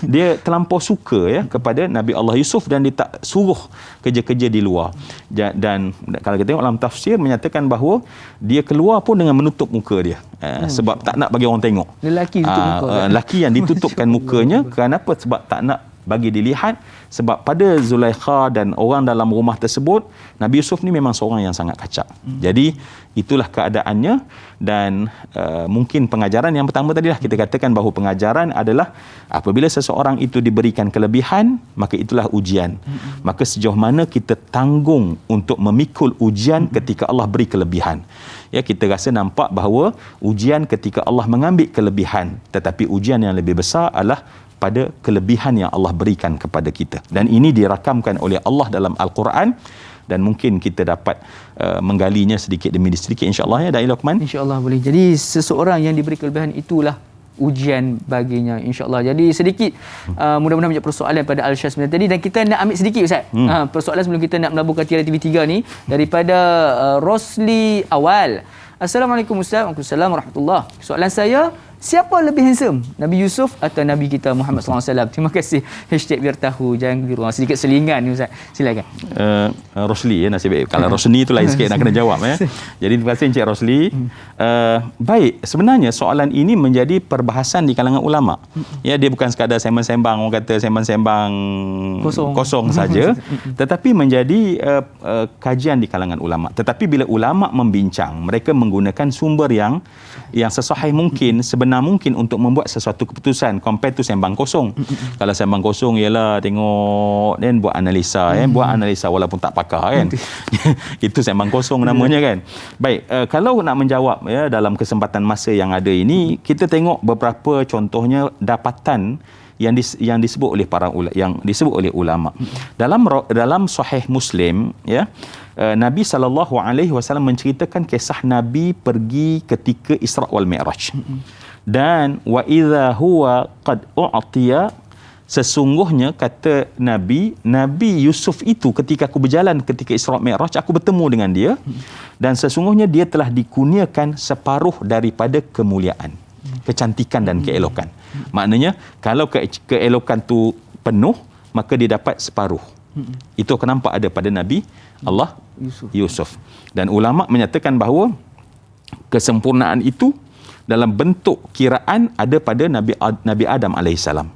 Speaker 2: dia terlampau suka ya kepada Nabi Allah Yusuf, dan dia tak suruh kerja-kerja di luar. Dan kalau kita tengok dalam tafsir menyatakan bahawa dia keluar pun dengan menutup muka dia, sebab tak nak bagi orang tengok.
Speaker 1: Lelaki tutup muka.
Speaker 2: Lelaki yang ditutupkan mukanya, kenapa? Sebab tak nak bagi dilihat. Sebab pada Zulaikha dan orang dalam rumah tersebut, Nabi Yusuf ni memang seorang yang sangat kacak. Jadi itulah keadaannya. Dan mungkin pengajaran yang pertama tadilah kita katakan bahawa pengajaran adalah apabila seseorang itu diberikan kelebihan, maka itulah ujian. Maka sejauh mana kita tanggung untuk memikul ujian ketika Allah beri kelebihan. Ya, kita rasa nampak bahawa ujian ketika Allah mengambil kelebihan, tetapi ujian yang lebih besar adalah pada kelebihan yang Allah berikan kepada kita. Dan ini dirakamkan oleh Allah dalam Al-Quran, dan mungkin kita dapat menggalinya sedikit demi sedikit insya-Allah ya Da'i Luqman.
Speaker 1: Insya-Allah boleh. Jadi seseorang yang diberi kelebihan itulah ujian baginya insya-Allah. Jadi sedikit mudah-mudahan banyak persoalan pada Al-Syaz tadi, dan kita nak ambil sedikit Ustaz. Persoalan sebelum kita nak melaburkan Tiara TV3 ni daripada Rosli Awal. Assalamualaikum Ustaz. Waalaikumsalam warahmatullahi. Soalan saya, siapa lebih handsome, Nabi Yusuf atau Nabi kita Muhammad SAW? Terima kasih. Hashtag biar tahu, jangan biru. Sedikit selingan ni Ustaz. Silakan.
Speaker 2: Rosli ya, nasib baik. Kalau Rosni tu lain sikit, nak kena jawab ya. Jadi terima kasih Encik Rosli. Baik, sebenarnya soalan ini menjadi perbahasan di kalangan ulama. Ya, dia bukan sekadar sembang-sembang, orang kata sembang-sembang kosong saja, tetapi menjadi kajian di kalangan ulama. Tetapi bila ulama membincang, mereka menggunakan sumber yang sesahih mungkin, sebenar mungkin untuk membuat sesuatu keputusan, compare to sembang kosong. Kalau sembang kosong ialah tengok dan buat analisa buat analisa walaupun tak pakar kan. Itu sembang kosong namanya kan. Baik, kalau nak menjawab ya dalam kesempatan masa yang ada ini, kita tengok beberapa contohnya dapatan yang disebut oleh para ulama, yang disebut oleh ulama. Dalam Sahih Muslim ya, Nabi SAW menceritakan kisah Nabi pergi ketika Isra wal Mi'raj. Dan wa idza huwa qad u'tiya, sesungguhnya kata Nabi Yusuf itu ketika aku berjalan ketika Isra Mi'raj, aku bertemu dengan dia, dan sesungguhnya dia telah dikurniakan separuh daripada kemuliaan, kecantikan dan keelokan. Maknanya kalau keelokan tu penuh, maka dia dapat separuh. Itu akan nampak ada pada Nabi Allah Yusuf. Dan ulama menyatakan bahawa kesempurnaan itu dalam bentuk kiraan ada pada Nabi Adam alaihissalam.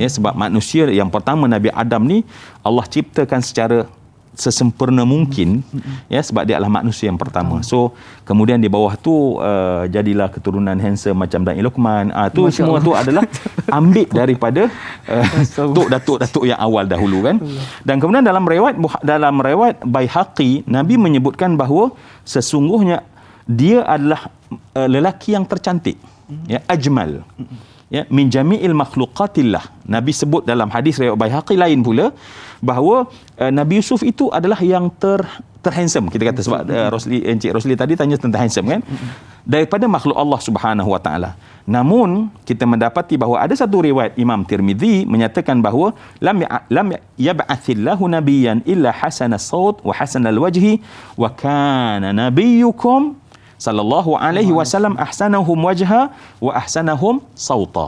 Speaker 2: Ya, sebab manusia yang pertama Nabi Adam ni Allah ciptakan secara sesempurna mungkin, ya, sebab dia adalah manusia yang pertama. So kemudian di bawah tu jadilah keturunan handsome macam Da'i Luqman. Tu semua tu adalah ambil daripada datuk-datuk yang awal dahulu kan. Dan kemudian dalam riwayat Baihaqi, Nabi menyebutkan bahawa sesungguhnya dia adalah lelaki yang tercantik, ya, ajmal, ya, min jami'il makhluqatillah. Nabi sebut dalam hadis riwayat Baihaqi lain pula bahawa Nabi Yusuf itu adalah yang terhandsome, kita kata, sebab Encik Rosli tadi tanya tentang handsome kan, daripada makhluk Allah Subhanahu wa taala. Namun kita mendapati bahawa ada satu riwayat Imam Tirmizi menyatakan bahawa lam yab'athillahu nabiyyan illa hasanas saut wa hasanal wajhi wa kana nabiyyukum sallallahu alaihi wasallam ahsanahum wajha wa ahsanahum sauta.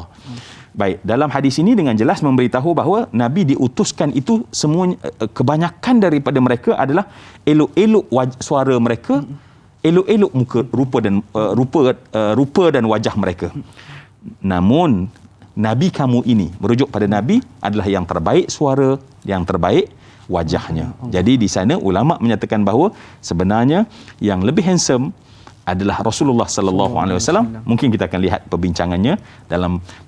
Speaker 2: Baik, dalam hadis ini dengan jelas memberitahu bahawa Nabi diutuskan itu semuanya, kebanyakan daripada mereka adalah elok-elok suara mereka, elok-elok muka, rupa dan wajah mereka. Namun Nabi kamu ini, merujuk pada Nabi, adalah yang terbaik suara, yang terbaik wajahnya. Jadi di sana ulama menyatakan bahawa sebenarnya yang lebih handsome adalah Rasulullah sallallahu alaihi wasallam. Mungkin kita akan lihat perbincangannya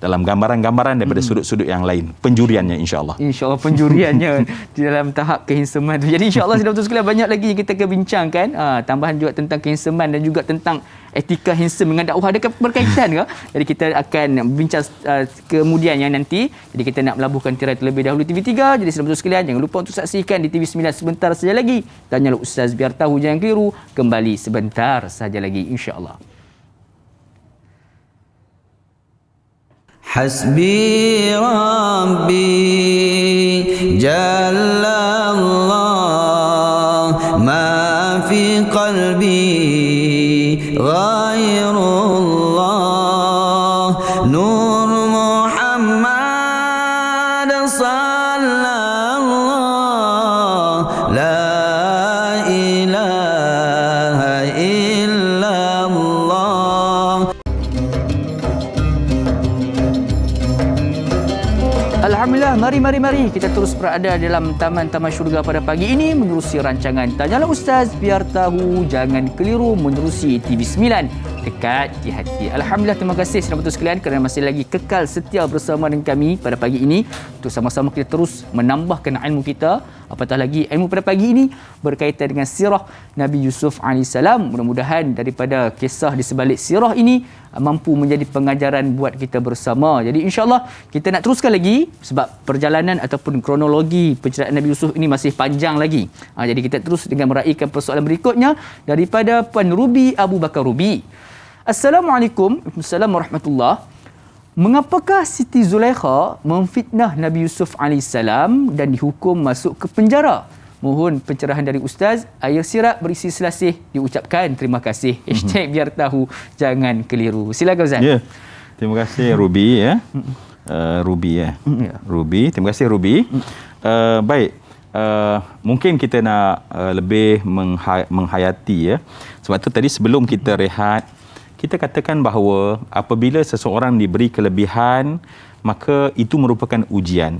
Speaker 2: dalam gambaran-gambaran daripada sudut-sudut yang lain, penjuriannya insya-Allah. Insya-Allah penjuriannya
Speaker 1: di dalam tahap kehansoman tu. Jadi insya-Allah saudara sekalian banyak lagi yang kita akan bincangkan, tambahan juga tentang kehansoman dan juga tentang etika handsome dengan dakwah, ada berkaitan ke? Jadi kita akan bincang kemudian yang nanti. Jadi kita nak melabuhkan tirai terlebih dahulu TV3. Jadi saudara sekalian jangan lupa untuk saksikan di TV9 sebentar saja lagi. Tanyalah Ustaz biar tahu jangan keliru, kembali sebentar saja lagi insya-Allah.
Speaker 3: Hasbi Rabbi Jalla Allah ma fi qalbi ghairullah Nur Muhammad sallallahu la ilaha illallah.
Speaker 1: Alhamdulillah, mari kita terus berada dalam taman-taman syurga pada pagi ini menerusi rancangan Tanyalah Ustaz biar tahu jangan keliru menerusi TV9 dekat di hati. Alhamdulillah, terima kasih saudara sekalian kerana masih lagi kekal setia bersama dengan kami pada pagi ini untuk sama-sama kita terus menambahkan ilmu kita, apatah lagi ilmu pada pagi ini berkaitan dengan sirah Nabi Yusuf AS. Mudah-mudahan daripada kisah di sebalik sirah ini mampu menjadi pengajaran buat kita bersama. Jadi insya-Allah kita nak teruskan lagi sebab perjalanan ataupun kronologi penceritaan Nabi Yusuf ini masih panjang lagi. Jadi kita terus dengan meraihkan persoalan berikutnya daripada Puan Ruby Abu Bakar Ruby. Assalamualaikum warahmatullahi. Mengapakah Siti Zulaikha memfitnah Nabi Yusuf AS dan dihukum masuk ke penjara? Mohon pencerahan dari Ustaz. Air sirap berisi selasih diucapkan terima kasih. #biar tahu jangan keliru. Silakan Ustaz.
Speaker 2: Ya. Terima kasih Ruby ya. Ruby ya. Ruby, terima kasih Ruby. Baik. Mungkin kita nak lebih menghayati ya. Sebab tu tadi sebelum kita rehat, kita katakan bahawa apabila seseorang diberi kelebihan, maka itu merupakan ujian.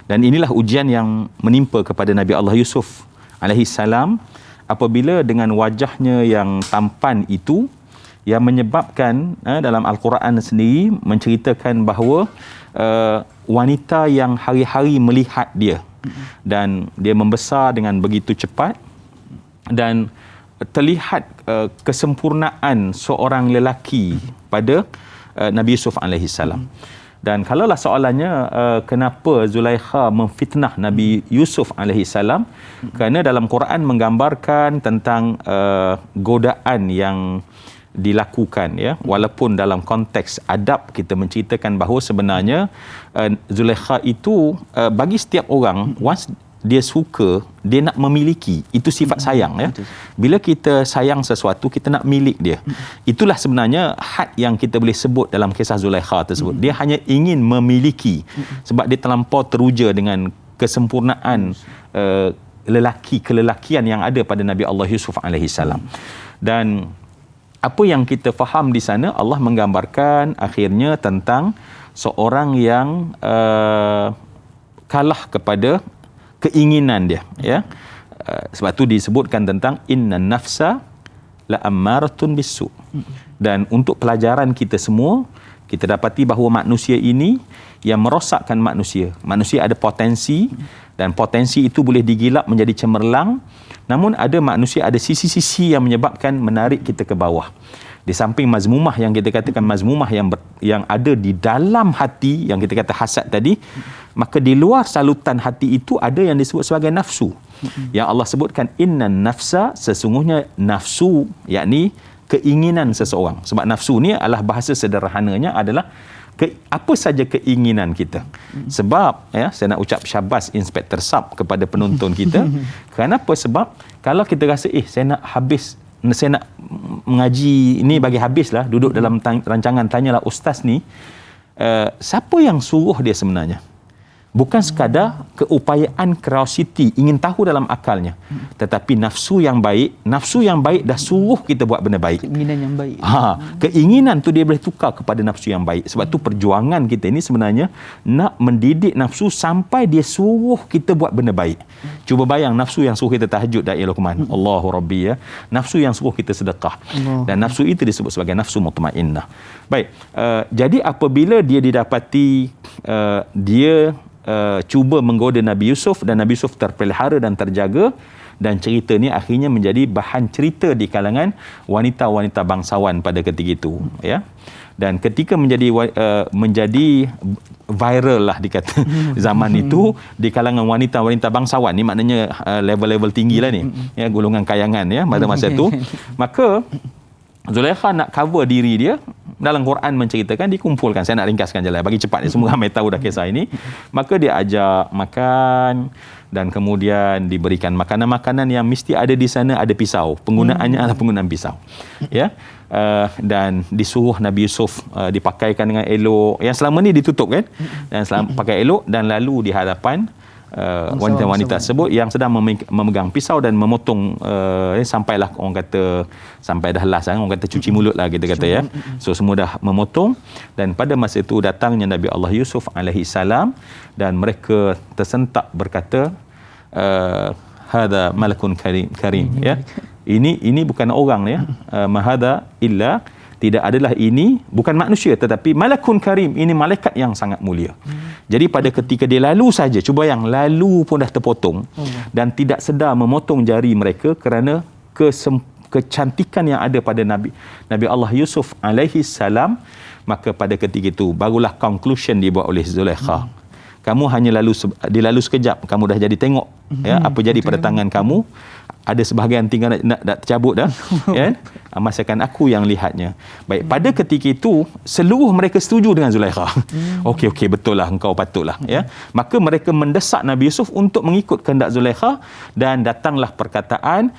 Speaker 2: Dan inilah ujian yang menimpa kepada Nabi Allah Yusuf alaihi salam apabila dengan wajahnya yang tampan itu yang menyebabkan dalam Al-Quran sendiri menceritakan bahawa wanita yang hari-hari melihat dia dan dia membesar dengan begitu cepat dan terlihat kesempurnaan seorang lelaki pada Nabi Yusuf alaihi salam. Dan kalaulah soalannya kenapa Zulaikha memfitnah Nabi Yusuf alaihi salam, kerana dalam Quran menggambarkan tentang godaan yang dilakukan ya, walaupun dalam konteks adab kita menceritakan bahawa sebenarnya Zulaikha itu bagi setiap orang once dia suka, dia nak memiliki, itu sifat sayang ya. Bila kita sayang sesuatu, kita nak milik dia. Itulah sebenarnya had yang kita boleh sebut dalam kisah Zulaikha tersebut. Dia hanya ingin memiliki sebab dia terlampau teruja dengan kesempurnaan kelelakian yang ada pada Nabi Allah Yusuf alaihi salam. Dan apa yang kita faham di sana, Allah menggambarkan akhirnya tentang seorang yang kalah kepada keinginan dia ya. sebab tu disebutkan tentang inna nafsa la ammaratun bisu. Dan untuk pelajaran kita semua, kita dapati bahawa manusia ini yang merosakkan manusia. Manusia ada potensi dan potensi itu boleh digilap menjadi cemerlang. Namun ada manusia ada sisi-sisi yang menyebabkan menarik kita ke bawah. Di samping mazmumah yang kita katakan mazmumah yang ada di dalam hati yang kita kata hasad tadi, maka di luar salutan hati itu ada yang disebut sebagai nafsu. Yang Allah sebutkan innan nafsa, sesungguhnya nafsu, yakni keinginan seseorang. Sebab nafsu ni adalah bahasa sederhananya adalah apa saja keinginan kita. Sebab saya nak ucap syabas Inspektor Sab kepada penonton kita. Kenapa? Sebab kalau kita rasa saya nak mengaji ini bagi habislah, duduk dalam rancangan tanyalah ustaz ni, siapa yang suruh dia sebenarnya? Bukan sekadar keupayaan curiosity, ingin tahu dalam akalnya, tetapi nafsu yang baik dah suruh kita buat benda baik.
Speaker 1: Keinginan yang baik.
Speaker 2: Keinginan tu dia boleh tukar kepada nafsu yang baik. Sebab tu perjuangan kita ini sebenarnya nak mendidik nafsu sampai dia suruh kita buat benda baik. Cuba bayang nafsu yang suruh kita tahajud, Da'i Luqman, Allahu Rabbi, ya. Nafsu yang suruh kita sedekah. Dan nafsu itu disebut sebagai nafsu mutmainnah. Baik, jadi apabila dia didapati dia cuba menggoda Nabi Yusuf dan Nabi Yusuf terpelihara dan terjaga, dan cerita ni akhirnya menjadi bahan cerita di kalangan wanita-wanita bangsawan pada ketika itu, ya. Dan ketika menjadi viral lah dikata zaman itu di kalangan wanita-wanita bangsawan ni, maknanya level-level tinggi lah ni, ya, golongan kayangan, ya, pada masa itu. Maka Zulaikha nak cover diri dia. Dalam Quran menceritakan, dikumpulkan. Saya nak ringkaskan je lah, bagi cepat ni, semua ramai tahu dah kisah ini. Maka dia ajak makan, dan kemudian diberikan makanan-makanan yang mesti ada di sana, ada pisau. Penggunaannya adalah penggunaan pisau. Ya. Dan disuruh Nabi Yusuf dipakaikan dengan elok. Yang selama ni ditutup kan? Dan pakai elok, dan lalu di hadapan wanita-wanita tersebut yang sedang memegang pisau dan memotong, sampailah orang kata sampai dah last, orang kata cuci mulut lah kita kata, ya. So semua dah memotong, dan pada masa itu datangnya Nabi Allah Yusuf alaihi salam, dan mereka tersentak berkata, hada malakun karim, ya. Ini bukan orang, ya. Mahada illa, tidak adalah ini, bukan manusia, tetapi malakun karim, ini malaikat yang sangat mulia. Jadi pada ketika dia lalu saja, cuba yang lalu pun dah terpotong, dan tidak sedar memotong jari mereka kerana kecantikan yang ada pada Nabi Allah Yusuf alaihi salam. Maka pada ketika itu barulah conclusion dibuat oleh Zulaikha. Kamu hanya dilalu sekejap, kamu dah jadi tengok, ya, apa jadi pada tangan kamu. Ada sebahagian tinggal nak tercabut dah, ya. Masakan aku yang lihatnya. Baik, pada ketika itu seluruh mereka setuju dengan Zulaikha. Okey, betul lah, engkau patutlah, ya. Maka mereka mendesak Nabi Yusuf untuk mengikut kehendak Zulaikha, dan datanglah perkataan,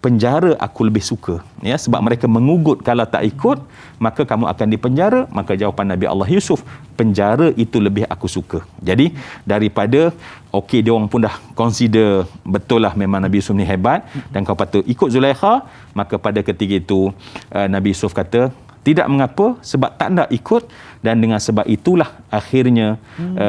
Speaker 2: penjara aku lebih suka, ya, sebab mereka mengugut kalau tak ikut maka kamu akan dipenjara. Maka jawapan Nabi Allah Yusuf, penjara itu lebih aku suka. Jadi daripada dia orang pun dah consider betul lah memang Nabi Yusuf ni hebat dan kau patut ikut Zulaikha. Maka pada ketika itu Nabi Yusuf kata tidak mengapa, sebab tak nak ikut, dan dengan sebab itulah akhirnya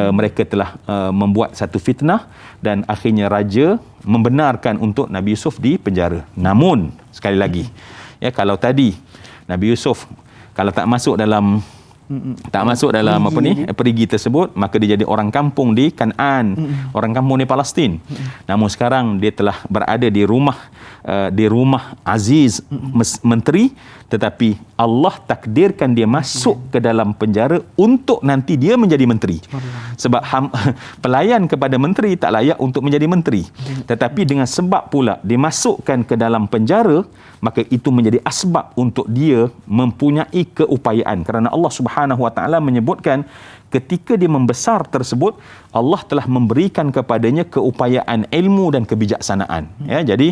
Speaker 2: mereka telah membuat satu fitnah, dan akhirnya raja membenarkan untuk Nabi Yusuf di penjara. Namun sekali lagi, ya, kalau tadi Nabi Yusuf kalau tak masuk dalam perigi tersebut, maka dia jadi orang kampung di Kanaan, orang kampung di Palestin. Namun sekarang dia telah berada di rumah Aziz, menteri, tetapi Allah takdirkan dia masuk ke dalam penjara untuk nanti dia menjadi menteri. Sebab pelayan kepada menteri tak layak untuk menjadi menteri. Tetapi dengan sebab pula dimasukkan ke dalam penjara, maka itu menjadi asbab untuk dia mempunyai keupayaan. Kerana Allah Subhanahu Wa Taala menyebutkan ketika dia membesar tersebut, Allah telah memberikan kepadanya keupayaan ilmu dan kebijaksanaan. Ya, jadi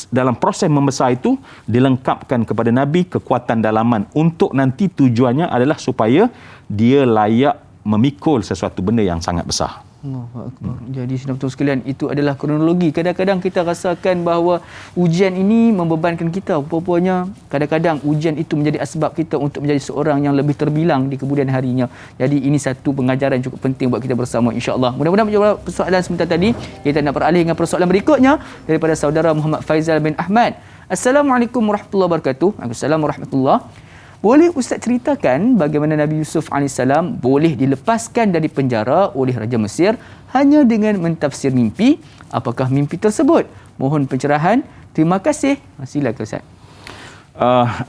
Speaker 2: dalam proses membesar itu dilengkapkan kepada Nabi kekuatan dalaman untuk nanti tujuannya adalah supaya dia layak memikul sesuatu benda yang sangat besar.
Speaker 1: Allahu Akbar. Jadi saudara sekalian, itu adalah kronologi. Kadang-kadang kita rasakan bahawa ujian ini membebankan kita. Rupanya kadang-kadang ujian itu menjadi asbab kita untuk menjadi seorang yang lebih terbilang di kemudian harinya. Jadi ini satu pengajaran cukup penting buat kita bersama, insya-Allah. Mudah-mudahan menjawab persoalan sebentar tadi. Kita nak beralih dengan persoalan berikutnya daripada saudara Muhammad Faizal bin Ahmad. Assalamualaikum warahmatullahi wabarakatuh. Waalaikumsalam warahmatullahi. Boleh Ustaz ceritakan bagaimana Nabi Yusuf AS boleh dilepaskan dari penjara oleh Raja Mesir hanya dengan mentafsir mimpi? Apakah mimpi tersebut? Mohon pencerahan. Terima kasih. Silakan Ustaz.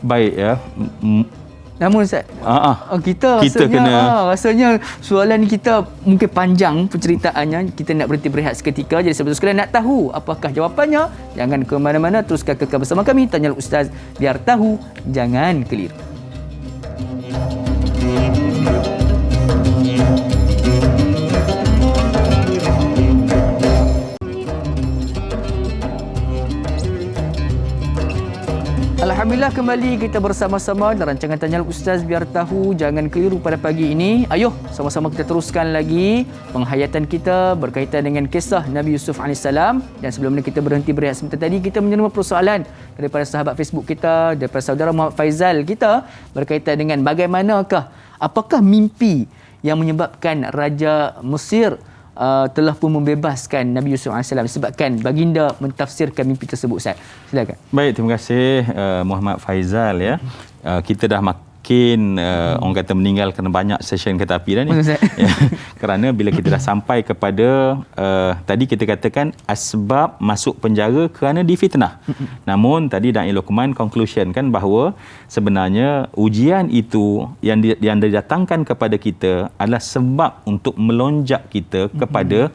Speaker 2: Baik ya.
Speaker 1: Namun Ustaz, kita rasanya soalan ni kita mungkin panjang penceritaannya. Kita nak berhenti berehat seketika. Jadi sahabat sekalian nak tahu apakah jawapannya, jangan ke mana-mana, teruskan kekal bersama kami. Tanyalah Ustaz, biar tahu, jangan keliru. Alhamdulillah, kembali kita bersama-sama dalam rancangan Tanyalah Ustaz, biar tahu, jangan keliru pada pagi ini. Ayuh, sama-sama kita teruskan lagi penghayatan kita berkaitan dengan kisah Nabi Yusuf AS. Dan sebelum ni kita berhenti berehat sebentar tadi, kita menerima persoalan daripada sahabat Facebook kita, daripada saudara Muhammad Faizal kita, berkaitan dengan bagaimanakah, apakah mimpi yang menyebabkan Raja Mesir telah pun membebaskan Nabi Yusuf AS disebabkan baginda mentafsirkan mimpi tersebut. Ustaz, silakan.
Speaker 2: Baik, terima kasih Muhammad Faizal ya. Kita dah makin orang kata meninggalkan banyak session kereta api dah ni. Ya, kerana bila kita dah sampai kepada tadi kita katakan asbab masuk penjara kerana difitnah. Namun tadi Da'i Luqman conclusion kan bahawa sebenarnya ujian itu yang didatangkan kepada kita adalah sebab untuk melonjak kita kepada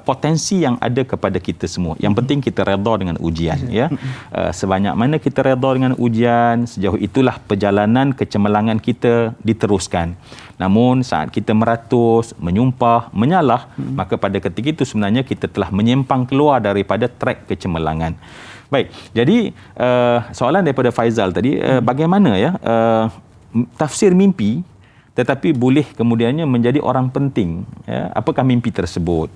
Speaker 2: potensi yang ada kepada kita semua. Yang penting kita redha dengan ujian ya. Sebanyak mana kita redha dengan ujian, sejauh itulah perjalanan kecemerlangan kita diteruskan. Namun saat kita meratus, menyumpah, menyalah, maka pada ketika itu sebenarnya kita telah menyimpang keluar daripada trek kecemerlangan. Baik, jadi soalan daripada Faizal tadi, bagaimana ya tafsir mimpi tetapi boleh kemudiannya menjadi orang penting ya? Apakah mimpi tersebut?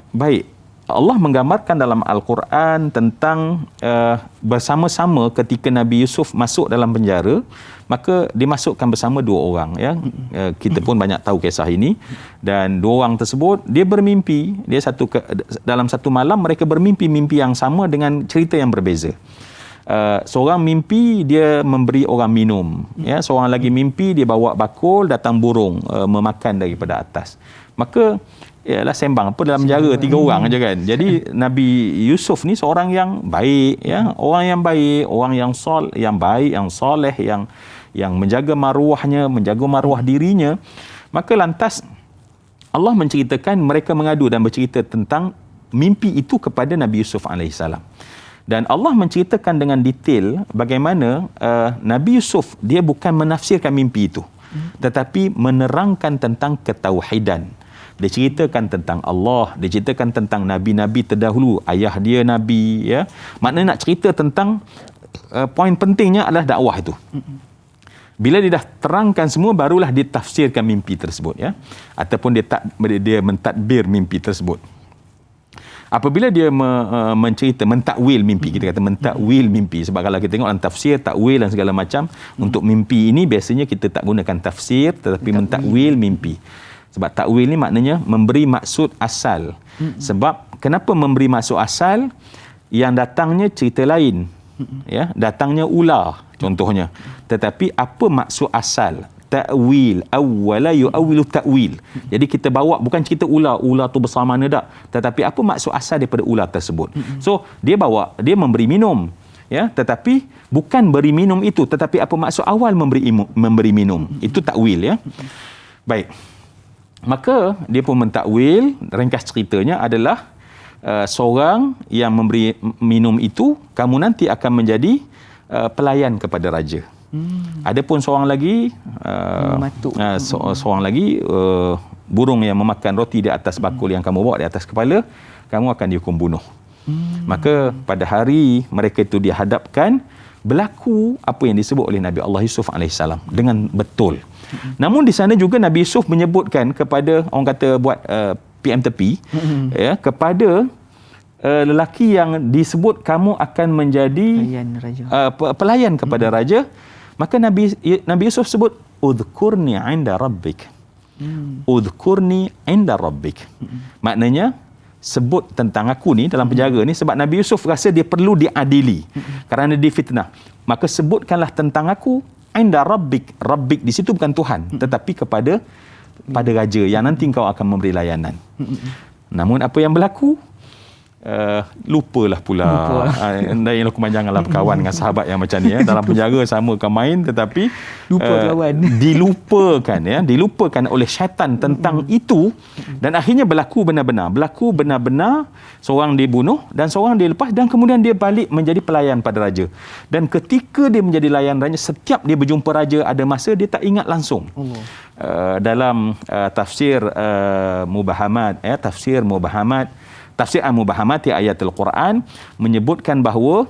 Speaker 2: Baik, Allah menggambarkan dalam Al-Quran tentang bersama-sama ketika Nabi Yusuf masuk dalam penjara, maka dimasukkan bersama dua orang ya. Kita pun banyak tahu kisah ini, dan dua orang tersebut dia bermimpi, dalam satu malam mereka bermimpi mimpi yang sama dengan cerita yang berbeza. Seorang mimpi dia memberi orang minum ya, seorang lagi mimpi dia bawa bakul, datang burung memakan daripada atas. Maka ialah sembang apa dalam penjara tiga orang aja kan. Jadi Nabi Yusuf ni seorang yang baik ya, orang yang baik, orang yang baik, yang soleh, yang menjaga maruahnya, menjaga maruah dirinya. Maka lantas Allah menceritakan mereka mengadu dan bercerita tentang mimpi itu kepada Nabi Yusuf alaihissalam. Dan Allah menceritakan dengan detail bagaimana Nabi Yusuf dia bukan menafsirkan mimpi itu, tetapi menerangkan tentang ketauhidan. Dia ceritakan tentang Allah, dia ceritakan tentang nabi-nabi terdahulu, ayah dia nabi ya. Maknanya nak cerita tentang poin pentingnya adalah dakwah itu. Bila dia dah terangkan semua, barulah dia tafsirkan mimpi tersebut ya, ataupun dia mentadbir mimpi tersebut. Apabila dia mentakwil mimpi, kita kata mentakwil mimpi, sebab kalau kita tengok dalam tafsir, takwil dan segala macam, untuk mimpi ini biasanya kita tak gunakan tafsir tetapi mentakwil mimpi. Sebab takwil ni maknanya memberi maksud asal. Sebab kenapa memberi maksud asal? Yang datangnya cerita lain ya, datangnya ular contohnya, tetapi apa maksud asal? Ta'wil, awwala yu'awwilu ta'wil. Jadi kita bawa bukan cerita ular tu besar mana tak, tetapi apa maksud asal daripada ular tersebut. So dia memberi minum ya, tetapi bukan beri minum itu, tetapi apa maksud awal memberi minum. Itu takwil ya. Baik, maka dia pun mentakwil. Ringkas ceritanya adalah seorang yang memberi minum itu kamu nanti akan menjadi pelayan kepada raja. Adapun seorang lagi burung yang memakan roti di atas bakul yang kamu bawa di atas kepala, kamu akan dihukum bunuh. Maka pada hari mereka itu dihadapkan, berlaku apa yang disebut oleh Nabi Allah Yusuf alaihissalam dengan betul. Namun di sana juga Nabi Yusuf menyebutkan kepada orang kata buat PM tepi ya, kepada lelaki yang disebut kamu akan menjadi pelayan kepada raja, maka Nabi Yusuf sebut udhkurni 'inda rabbik. Udhkurni 'inda rabbik. Maknanya sebut tentang aku ni dalam penjara ni, sebab Nabi Yusuf rasa dia perlu diadili kerana difitnah. Maka sebutkanlah tentang aku 'inda rabbik. Rabbik di situ bukan Tuhan, tetapi pada raja yang nanti kau akan memberi layanan. Namun apa yang berlaku? Lupalah pula. Yang Luqman janganlah berkawan dengan sahabat yang macam ni ya. Dalam penjara sama kan main, tetapi dilupakan oleh syaitan tentang itu, dan akhirnya berlaku benar-benar seorang dibunuh dan seorang dilepas, dan kemudian dia balik menjadi pelayan pada raja. Dan ketika dia menjadi layan raja, setiap dia berjumpa raja ada masa dia tak ingat langsung. Dalam tafsir Mubahamat, Tafsir Al-Mubahamati Ayatul Quran menyebutkan bahawa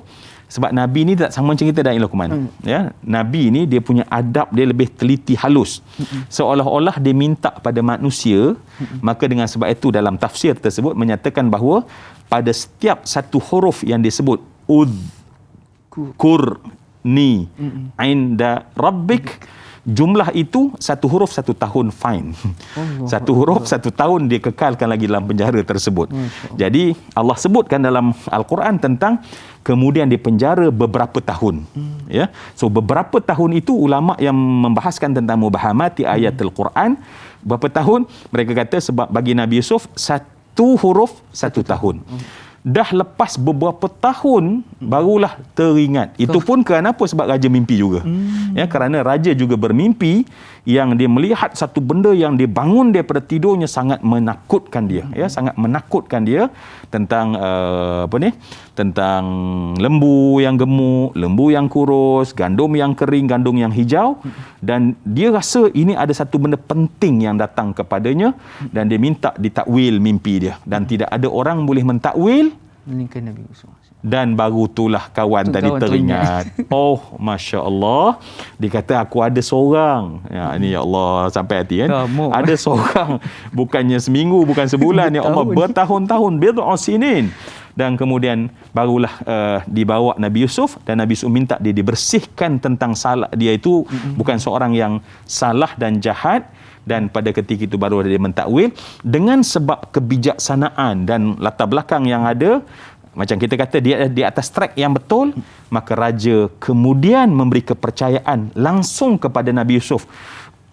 Speaker 2: sebab Nabi ni tak sama macam kita Da'i Luqman. Ya, Nabi ni dia punya adab dia lebih teliti halus. Seolah-olah dia minta pada manusia, maka dengan sebab itu dalam tafsir tersebut menyatakan bahawa pada setiap satu huruf yang disebut udhkurni 'inda rabbik, jumlah itu satu huruf satu tahun fine. Satu huruf satu tahun dia kekalkan lagi dalam penjara tersebut. Jadi Allah sebutkan dalam Al-Quran tentang kemudian dia penjara beberapa tahun. Ya. So beberapa tahun itu ulama yang membahaskan tentang mubahamati ayatul Quran, berapa tahun? Mereka kata sebab bagi Nabi Yusuf satu huruf satu tahun. Dah lepas beberapa tahun barulah teringat. Itu pun kerana apa? Sebab raja mimpi juga. Ya, kerana raja juga bermimpi yang dia melihat satu benda yang dia bangun daripada tidurnya sangat menakutkan dia. Ya, sangat menakutkan dia tentang tentang lembu yang gemuk, lembu yang kurus, gandum yang kering, gandum yang hijau, dan dia rasa ini ada satu benda penting yang datang kepadanya, dan dia minta ditakwil mimpi dia, dan tidak ada orang boleh mentakwil
Speaker 1: melainkan Nabi Yusuf.
Speaker 2: Dan baru itulah kawan tadi teringat. Oh, Masya Allah. Dia kata aku ada seorang. Ya, ini ya Allah sampai hati kan. Ada seorang. Bukannya seminggu, bukan sebulan. Ya Allah, bertahun-tahun. Bid'u sinin. Dan kemudian barulah dibawa Nabi Yusuf, dan Nabi Yusuf minta dia dibersihkan tentang salah. Dia itu bukan seorang yang salah dan jahat. Dan pada ketika itu baru dia mentakwil dengan sebab kebijaksanaan dan latar belakang yang ada. Macam kita kata dia di atas track yang betul, maka raja kemudian memberi kepercayaan langsung kepada Nabi Yusuf.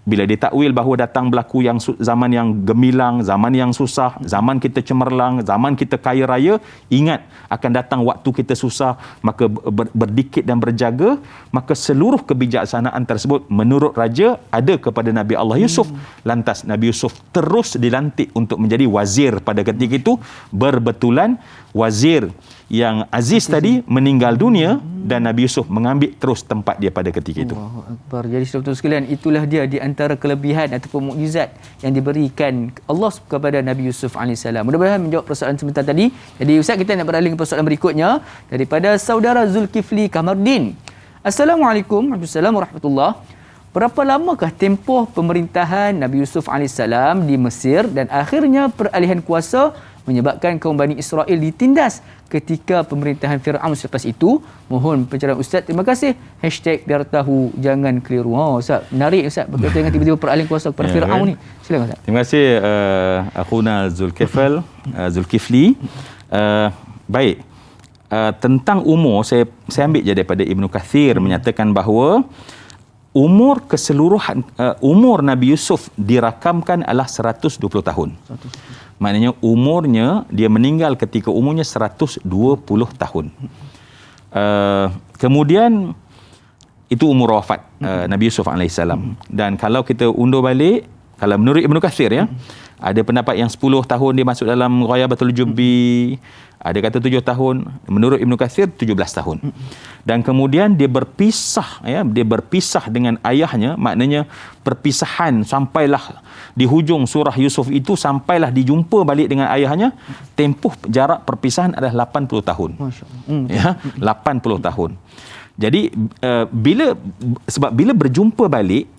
Speaker 2: Bila ditakwil bahawa datang berlaku yang zaman yang gemilang, zaman yang susah, zaman kita cemerlang, zaman kita kaya raya, ingat akan datang waktu kita susah, maka berdikit dan berjaga. Maka seluruh kebijaksanaan tersebut menurut raja ada kepada Nabi Allah Yusuf. Lantas Nabi Yusuf terus dilantik untuk menjadi wazir pada ketika itu. Berbetulan wazir yang Aziz tadi meninggal dunia, dan Nabi Yusuf mengambil terus tempat dia pada ketika itu.
Speaker 1: Akbar. Jadi saudara sekalian, itulah dia di antara kelebihan ataupun mukjizat yang diberikan Allah kepada Nabi Yusuf AS. Mudah-mudahan menjawab persoalan sebentar tadi. Jadi Ustaz, kita nak beralih ke persoalan berikutnya daripada saudara Zulkifli Kamardin. Assalamualaikum warahmatullahi. Berapa lamakah tempoh pemerintahan Nabi Yusuf AS di Mesir, dan akhirnya peralihan kuasa menyebabkan kaum Bani Israel ditindas ketika pemerintahan Fir'aun selepas itu? Mohon pencerahan Ustaz. Terima kasih. #biar tahu jangan keliru. Ustaz, menarik Ustaz berkaitan dengan tiba-tiba peralihan kuasa kepada Fir'aun ni. Silakan Ustaz.
Speaker 2: Terima kasih akhuna Zulkifli. Baik. Tentang umur, saya ambil je daripada Ibnu Kathir menyatakan bahawa umur keseluruhan umur Nabi Yusuf dirakamkan adalah 120 tahun. Maknanya umurnya, dia meninggal ketika umurnya 120 tahun. Kemudian itu umur wafat Nabi Yusuf AS. Dan kalau kita undur balik, kalau menurut Ibnu Katsir ya, ada pendapat yang 10 tahun dia masuk dalam Ghayabatul Jubbi, ada kata 7 tahun, menurut Ibnu Katsir 17 tahun. Dan kemudian dia berpisah dia berpisah dengan ayahnya, maknanya perpisahan sampailah di hujung surah Yusuf itu, sampailah dijumpa balik dengan ayahnya, tempoh jarak perpisahan adalah 80 tahun. Masya-Allah. Ya, 80 tahun. Jadi bila berjumpa balik,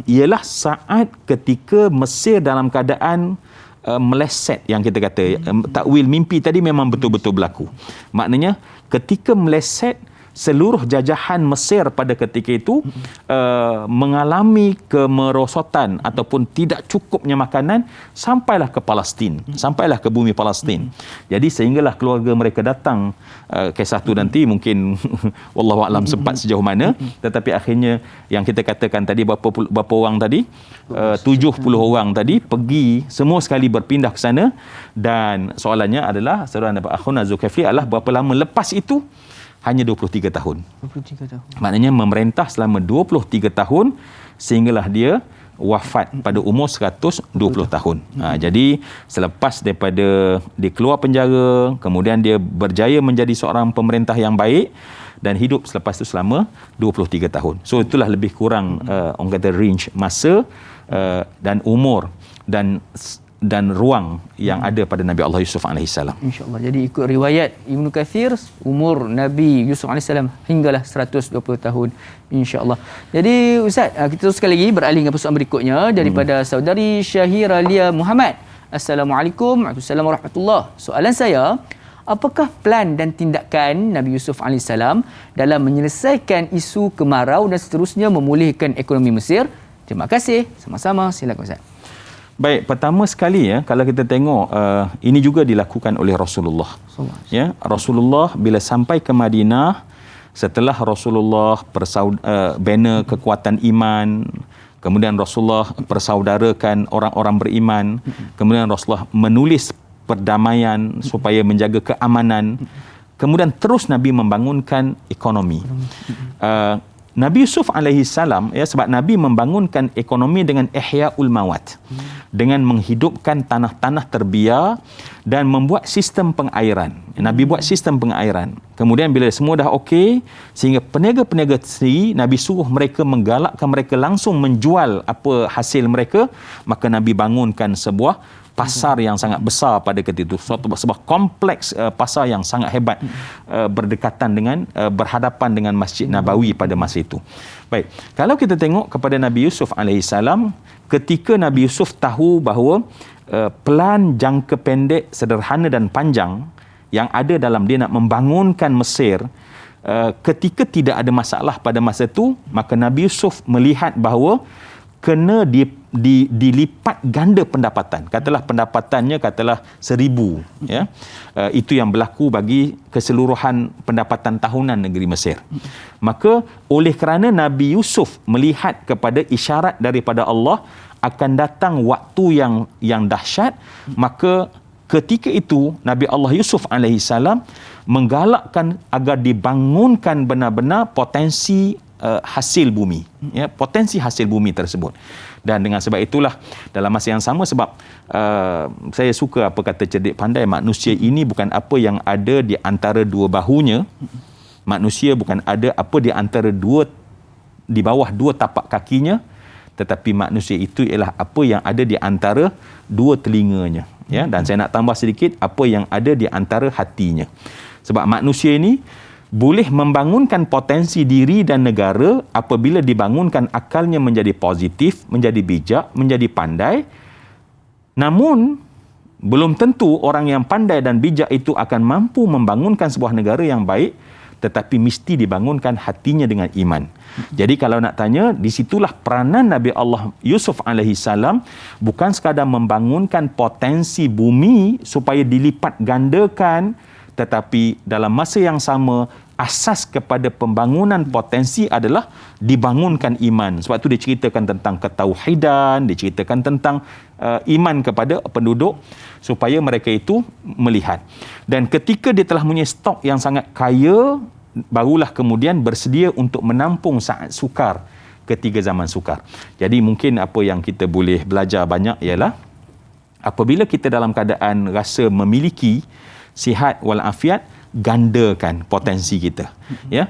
Speaker 2: ialah saat ketika Mesir dalam keadaan meleset, yang kita kata takwil mimpi tadi memang betul-betul berlaku. Maknanya ketika meleset, seluruh jajahan Mesir pada ketika itu mengalami kemerosotan ataupun tidak cukupnya makanan, sampailah ke Palestin, sampailah ke bumi Palestin. Jadi sehinggalah keluarga mereka datang. Kisah tu nanti mungkin wallahu a'lam sempat sejauh mana, tetapi akhirnya yang kita katakan tadi berapa orang tadi, 70 orang tadi pergi semua sekali berpindah ke sana. Dan soalannya adalah, saudara Akhuna Zulkifli, adalah berapa lama lepas itu? Hanya 23 tahun.
Speaker 1: 23 tahun.
Speaker 2: Maknanya memerintah selama 23 tahun sehinggalah dia wafat pada umur 120 tahun. Jadi selepas daripada dia keluar penjara, kemudian dia berjaya menjadi seorang pemerintah yang baik dan hidup selepas itu selama 23 tahun. So itulah lebih kurang orang kata range masa dan umur dan ruang yang ada pada Nabi Allah Yusuf AS.
Speaker 1: InsyaAllah. Jadi ikut riwayat Ibnu Kathir, umur Nabi Yusuf AS hinggalah 120 tahun. InsyaAllah. Jadi Ustaz, kita teruskan lagi beralih ke persoalan berikutnya daripada saudari Syahira Lia Muhammad. Assalamualaikum. Waalaikumsalam warahmatullahi. Soalan saya, apakah plan dan tindakan Nabi Yusuf AS dalam menyelesaikan isu kemarau dan seterusnya memulihkan ekonomi Mesir? Terima kasih. Sama-sama. Silakan Ustaz.
Speaker 2: Baik, pertama sekali kalau kita tengok ini juga dilakukan oleh Rasulullah. Ya, Rasulullah bila sampai ke Madinah, setelah Rasulullah bina kekuatan iman, kemudian Rasulullah persaudarakan orang-orang beriman, kemudian Rasulullah menulis perdamaian supaya menjaga keamanan, kemudian terus Nabi membangunkan ekonomi. Nabi Yusuf alaihissalam, sebab Nabi membangunkan ekonomi dengan ihyaul mawat, dengan menghidupkan tanah-tanah terbiar dan membuat sistem pengairan. Nabi buat sistem pengairan. Kemudian bila semua dah okey, sehingga peniaga-peniaga sendiri, Nabi suruh mereka menggalakkan mereka langsung menjual apa hasil mereka, maka Nabi bangunkan sebuah pasar yang sangat besar pada ketika itu, sebuah kompleks pasar yang sangat hebat, berdekatan dengan berhadapan dengan Masjid Nabawi pada masa itu. Baik, kalau kita tengok kepada Nabi Yusuf alaihissalam, ketika Nabi Yusuf tahu bahawa plan jangka pendek, sederhana dan panjang yang ada dalam dia nak membangunkan Mesir, ketika tidak ada masalah pada masa itu, maka Nabi Yusuf melihat bahawa kena dilipat ganda pendapatan. Katalah pendapatannya 1,000, ya. Itu yang berlaku bagi keseluruhan pendapatan tahunan negeri Mesir. Maka oleh kerana Nabi Yusuf melihat kepada isyarat daripada Allah akan datang waktu yang dahsyat, maka ketika itu Nabi Allah Yusuf alaihissalam menggalakkan agar dibangunkan benar-benar potensi hasil bumi, ya, potensi hasil bumi tersebut. Dan dengan sebab itulah dalam masa yang sama, sebab saya suka apa kata cerdik pandai, manusia ini bukan apa yang ada di antara dua bahunya, manusia bukan ada apa di antara di bawah dua tapak kakinya, tetapi manusia itu ialah apa yang ada di antara dua telinganya, ya. Dan saya nak tambah sedikit, apa yang ada di antara hatinya. Sebab manusia ini boleh membangunkan potensi diri dan negara apabila dibangunkan akalnya menjadi positif, menjadi bijak, menjadi pandai. Namun belum tentu orang yang pandai dan bijak itu akan mampu membangunkan sebuah negara yang baik, tetapi mesti dibangunkan hatinya dengan iman. Jadi kalau nak tanya, di situlah peranan Nabi Allah Yusuf alaihissalam, bukan sekadar membangunkan potensi bumi supaya dilipat gandakan, tetapi dalam masa yang sama asas kepada pembangunan potensi adalah dibangunkan iman. Sebab tu dia ceritakan tentang ketauhidan, dia ceritakan tentang iman kepada penduduk supaya mereka itu melihat. Dan ketika dia telah punya stok yang sangat kaya, barulah kemudian bersedia untuk menampung saat sukar, ketika zaman sukar. Jadi mungkin apa yang kita boleh belajar banyak ialah apabila kita dalam keadaan rasa memiliki sihat walafiat, gandakan potensi kita, ya.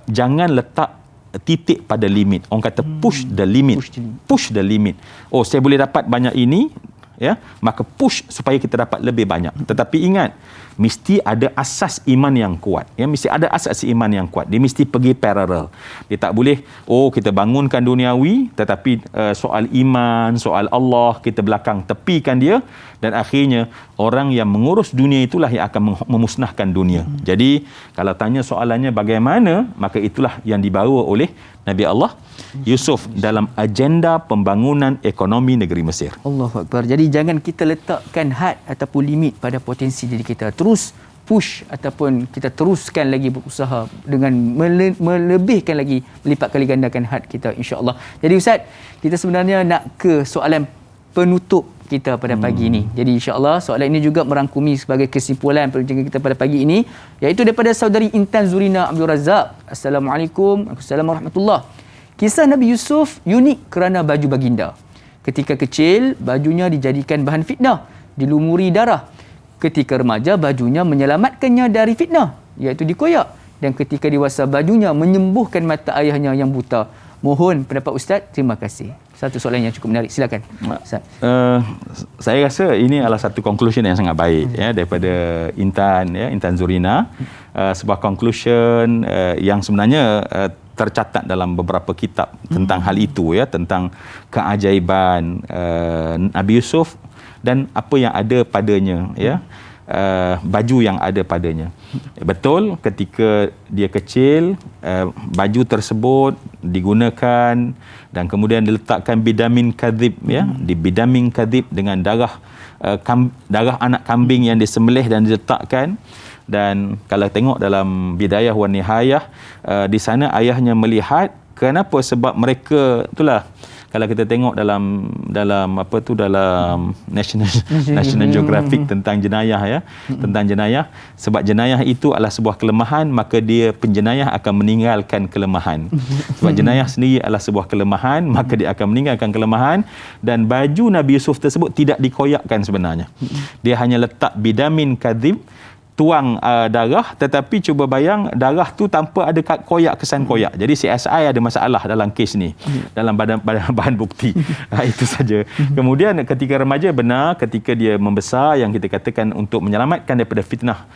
Speaker 2: Jangan letak titik pada limit. Orang kata push the limit. Oh, saya boleh dapat banyak ini, ya, maka push supaya kita dapat lebih banyak. Tetapi ingat, mesti ada asas iman yang kuat. Ya, mesti ada asas iman yang kuat. Dia mesti pergi parallel. Dia tak boleh kita bangunkan duniawi tetapi soal iman, soal Allah kita belakang tepikan dia, dan akhirnya orang yang mengurus dunia itulah yang akan memusnahkan dunia. Jadi kalau tanya soalannya bagaimana, maka itulah yang dibawa oleh Nabi Allah Yusuf dalam agenda pembangunan ekonomi negeri Mesir.
Speaker 1: Allahu Akbar. Jadi jangan kita letakkan had ataupun limit pada potensi diri kita. Terus push ataupun kita teruskan lagi berusaha dengan melebihkan lagi, melipat kali gandakan had kita, insya-Allah. Jadi Ustaz, kita sebenarnya nak ke soalan penutup kita pada pagi ini. Jadi insya-Allah soalan ini juga merangkumi sebagai kesimpulan perbincangan kita pada pagi ini, iaitu daripada saudari Intan Zurina Abdul Razak. Assalamualaikum. Assalamualaikum warahmatullahi. Kisah Nabi Yusuf unik kerana baju baginda. Ketika kecil, bajunya dijadikan bahan fitnah, dilumuri darah. Ketika remaja, bajunya menyelamatkannya dari fitnah, iaitu dikoyak. Dan ketika dewasa, bajunya menyembuhkan mata ayahnya yang buta. Mohon pendapat Ustaz. Terima kasih. Satu soalan yang cukup menarik. Silakan Ustaz.
Speaker 2: Saya rasa ini adalah satu conclusion yang sangat baik ya, daripada Intan, ya, Intan Zurina. Sebuah conclusion yang sebenarnya tercatat dalam beberapa kitab tentang hal itu, ya, tentang keajaiban Nabi Yusuf dan apa yang ada padanya, ya, baju yang ada padanya. Betul, ketika dia kecil, baju tersebut digunakan dan kemudian diletakkan bidamin kadhib, ya, di bidamin kadhib dengan darah anak kambing yang disembelih dan diletakkan. Dan kalau tengok dalam Bidayah wa Nihayah, di sana ayahnya melihat kenapa, sebab mereka itulah, kalau kita tengok dalam National Geographic tentang jenayah, ya, tentang jenayah, sebab jenayah itu adalah sebuah kelemahan, maka dia penjenayah akan meninggalkan kelemahan. Sebab jenayah sendiri adalah sebuah kelemahan, maka dia akan meninggalkan kelemahan. Dan baju Nabi Yusuf tersebut tidak dikoyakkan sebenarnya. Dia hanya letak bidamin kadhib, tuang darah, tetapi cuba bayang darah tu tanpa ada koyak, kesan koyak. Jadi CSI ada masalah dalam kes ni, dalam bahan bukti. Itu saja. Kemudian ketika remaja, benar, ketika dia membesar, yang kita katakan untuk menyelamatkan daripada fitnah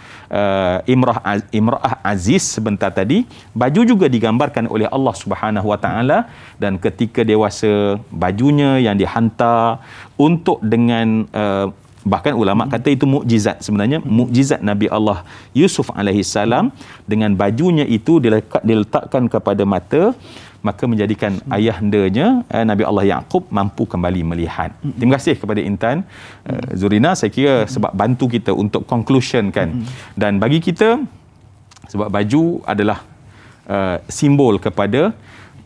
Speaker 2: Imra'ah Aziz sebentar tadi, baju juga digambarkan oleh Allah Subhanahu Wa Taala. Dan ketika dewasa, bajunya yang dihantar untuk dengan bahkan ulama kata itu mukjizat. Sebenarnya mukjizat Nabi Allah Yusuf alaihi salam, dengan bajunya itu diletakkan kepada mata, maka menjadikan ayahandanya Nabi Allah Yaqub mampu kembali melihat. Terima kasih kepada Intan Zurina, saya kira sebab bantu kita untuk conclusion kan. Dan bagi kita, sebab baju adalah simbol kepada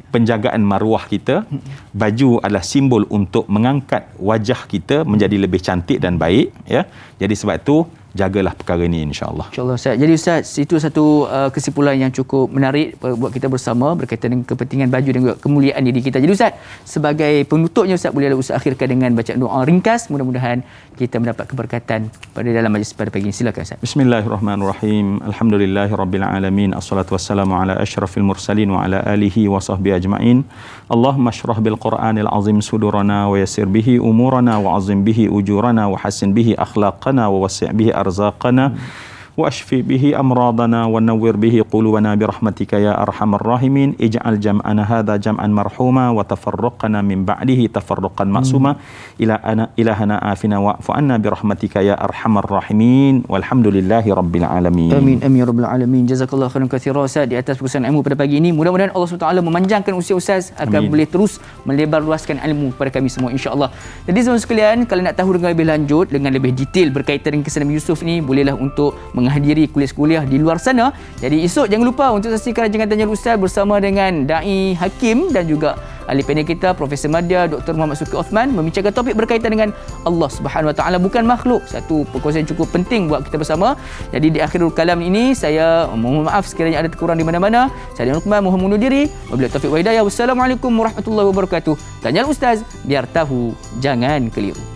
Speaker 2: penjagaan maruah kita, baju adalah simbol untuk mengangkat wajah kita menjadi lebih cantik dan baik, ya. Jadi sebab itu jagalah perkara ini, insya-Allah.
Speaker 1: Insya-Allah Ustaz. Jadi Ustaz, itu satu kesimpulan yang cukup menarik buat kita bersama berkaitan dengan kepentingan baju dan juga kemuliaan diri kita. Jadi Ustaz, sebagai penutupnya Ustaz, bolehlah Ustaz akhirkan dengan bacaan doa ringkas. Mudah-mudahan kita mendapat keberkatan pada dalam majlis pada pagi ini. Silakan Ustaz.
Speaker 2: Bismillahirrahmanirrahim. Alhamdulillahirabbil alamin. Assalatu wassalamu ala asyrafil mursalin wa ala alihi wa sahbihi ajma'in. Allahumma shrah bil Qur'anil azim sudurana wa yassir bihi umurana wa azim bihi ujurana wa hassin bihi akhlaqana wa wasi' bihi arzaqana wa ashfi bihi amradana wa nawwir bihi qulubana bi rahmatika ya arhamar rahimin. Ij'al jam'ana hadha jam'an marhuma wa tafarraqana min ba'dihi tafarruqan ma'suma. Ilahana afina wa'fu anna bi rahmatika ya arhamar rahimin. Walhamdulillahi rabbil alamin.
Speaker 1: Amin amin ya rabbal alamin. Jazakallahu khairan katsira Ustaz di atas perkongsian ilmu pada pagi ini. Mudah-mudahan Allah SWT memanjangkan usia Ustaz agar boleh terus melebar luaskan ilmu kepada kami semua, insya-Allah. Jadi semua sekalian, kalau nak tahu dengan lebih lanjut, dengan lebih detail berkaitan dengan kisah Nabi Yusuf ni, bolehlah untuk menghadiri kuliah-kuliah di luar sana. Jadi esok jangan lupa untuk saksikan rancangan Tanya Ustaz bersama dengan Dai Hakim dan juga ahli panel kita Profesor Madya Dr. Muhammad Suki Osman, membincangkan topik berkaitan dengan Allah Subhanahu Wa Taala, bukan makhluk. Satu perkongsian cukup penting buat kita bersama. Jadi di akhirul kalam ini, saya mohon maaf sekiranya ada kekurangan di mana-mana. Saya dan Uthman mohon undur diri. Wabillahi taufiq wa hidayah. Wassalamualaikum warahmatullahi wabarakatuh. Tanya Ustaz, biar tahu jangan keliru.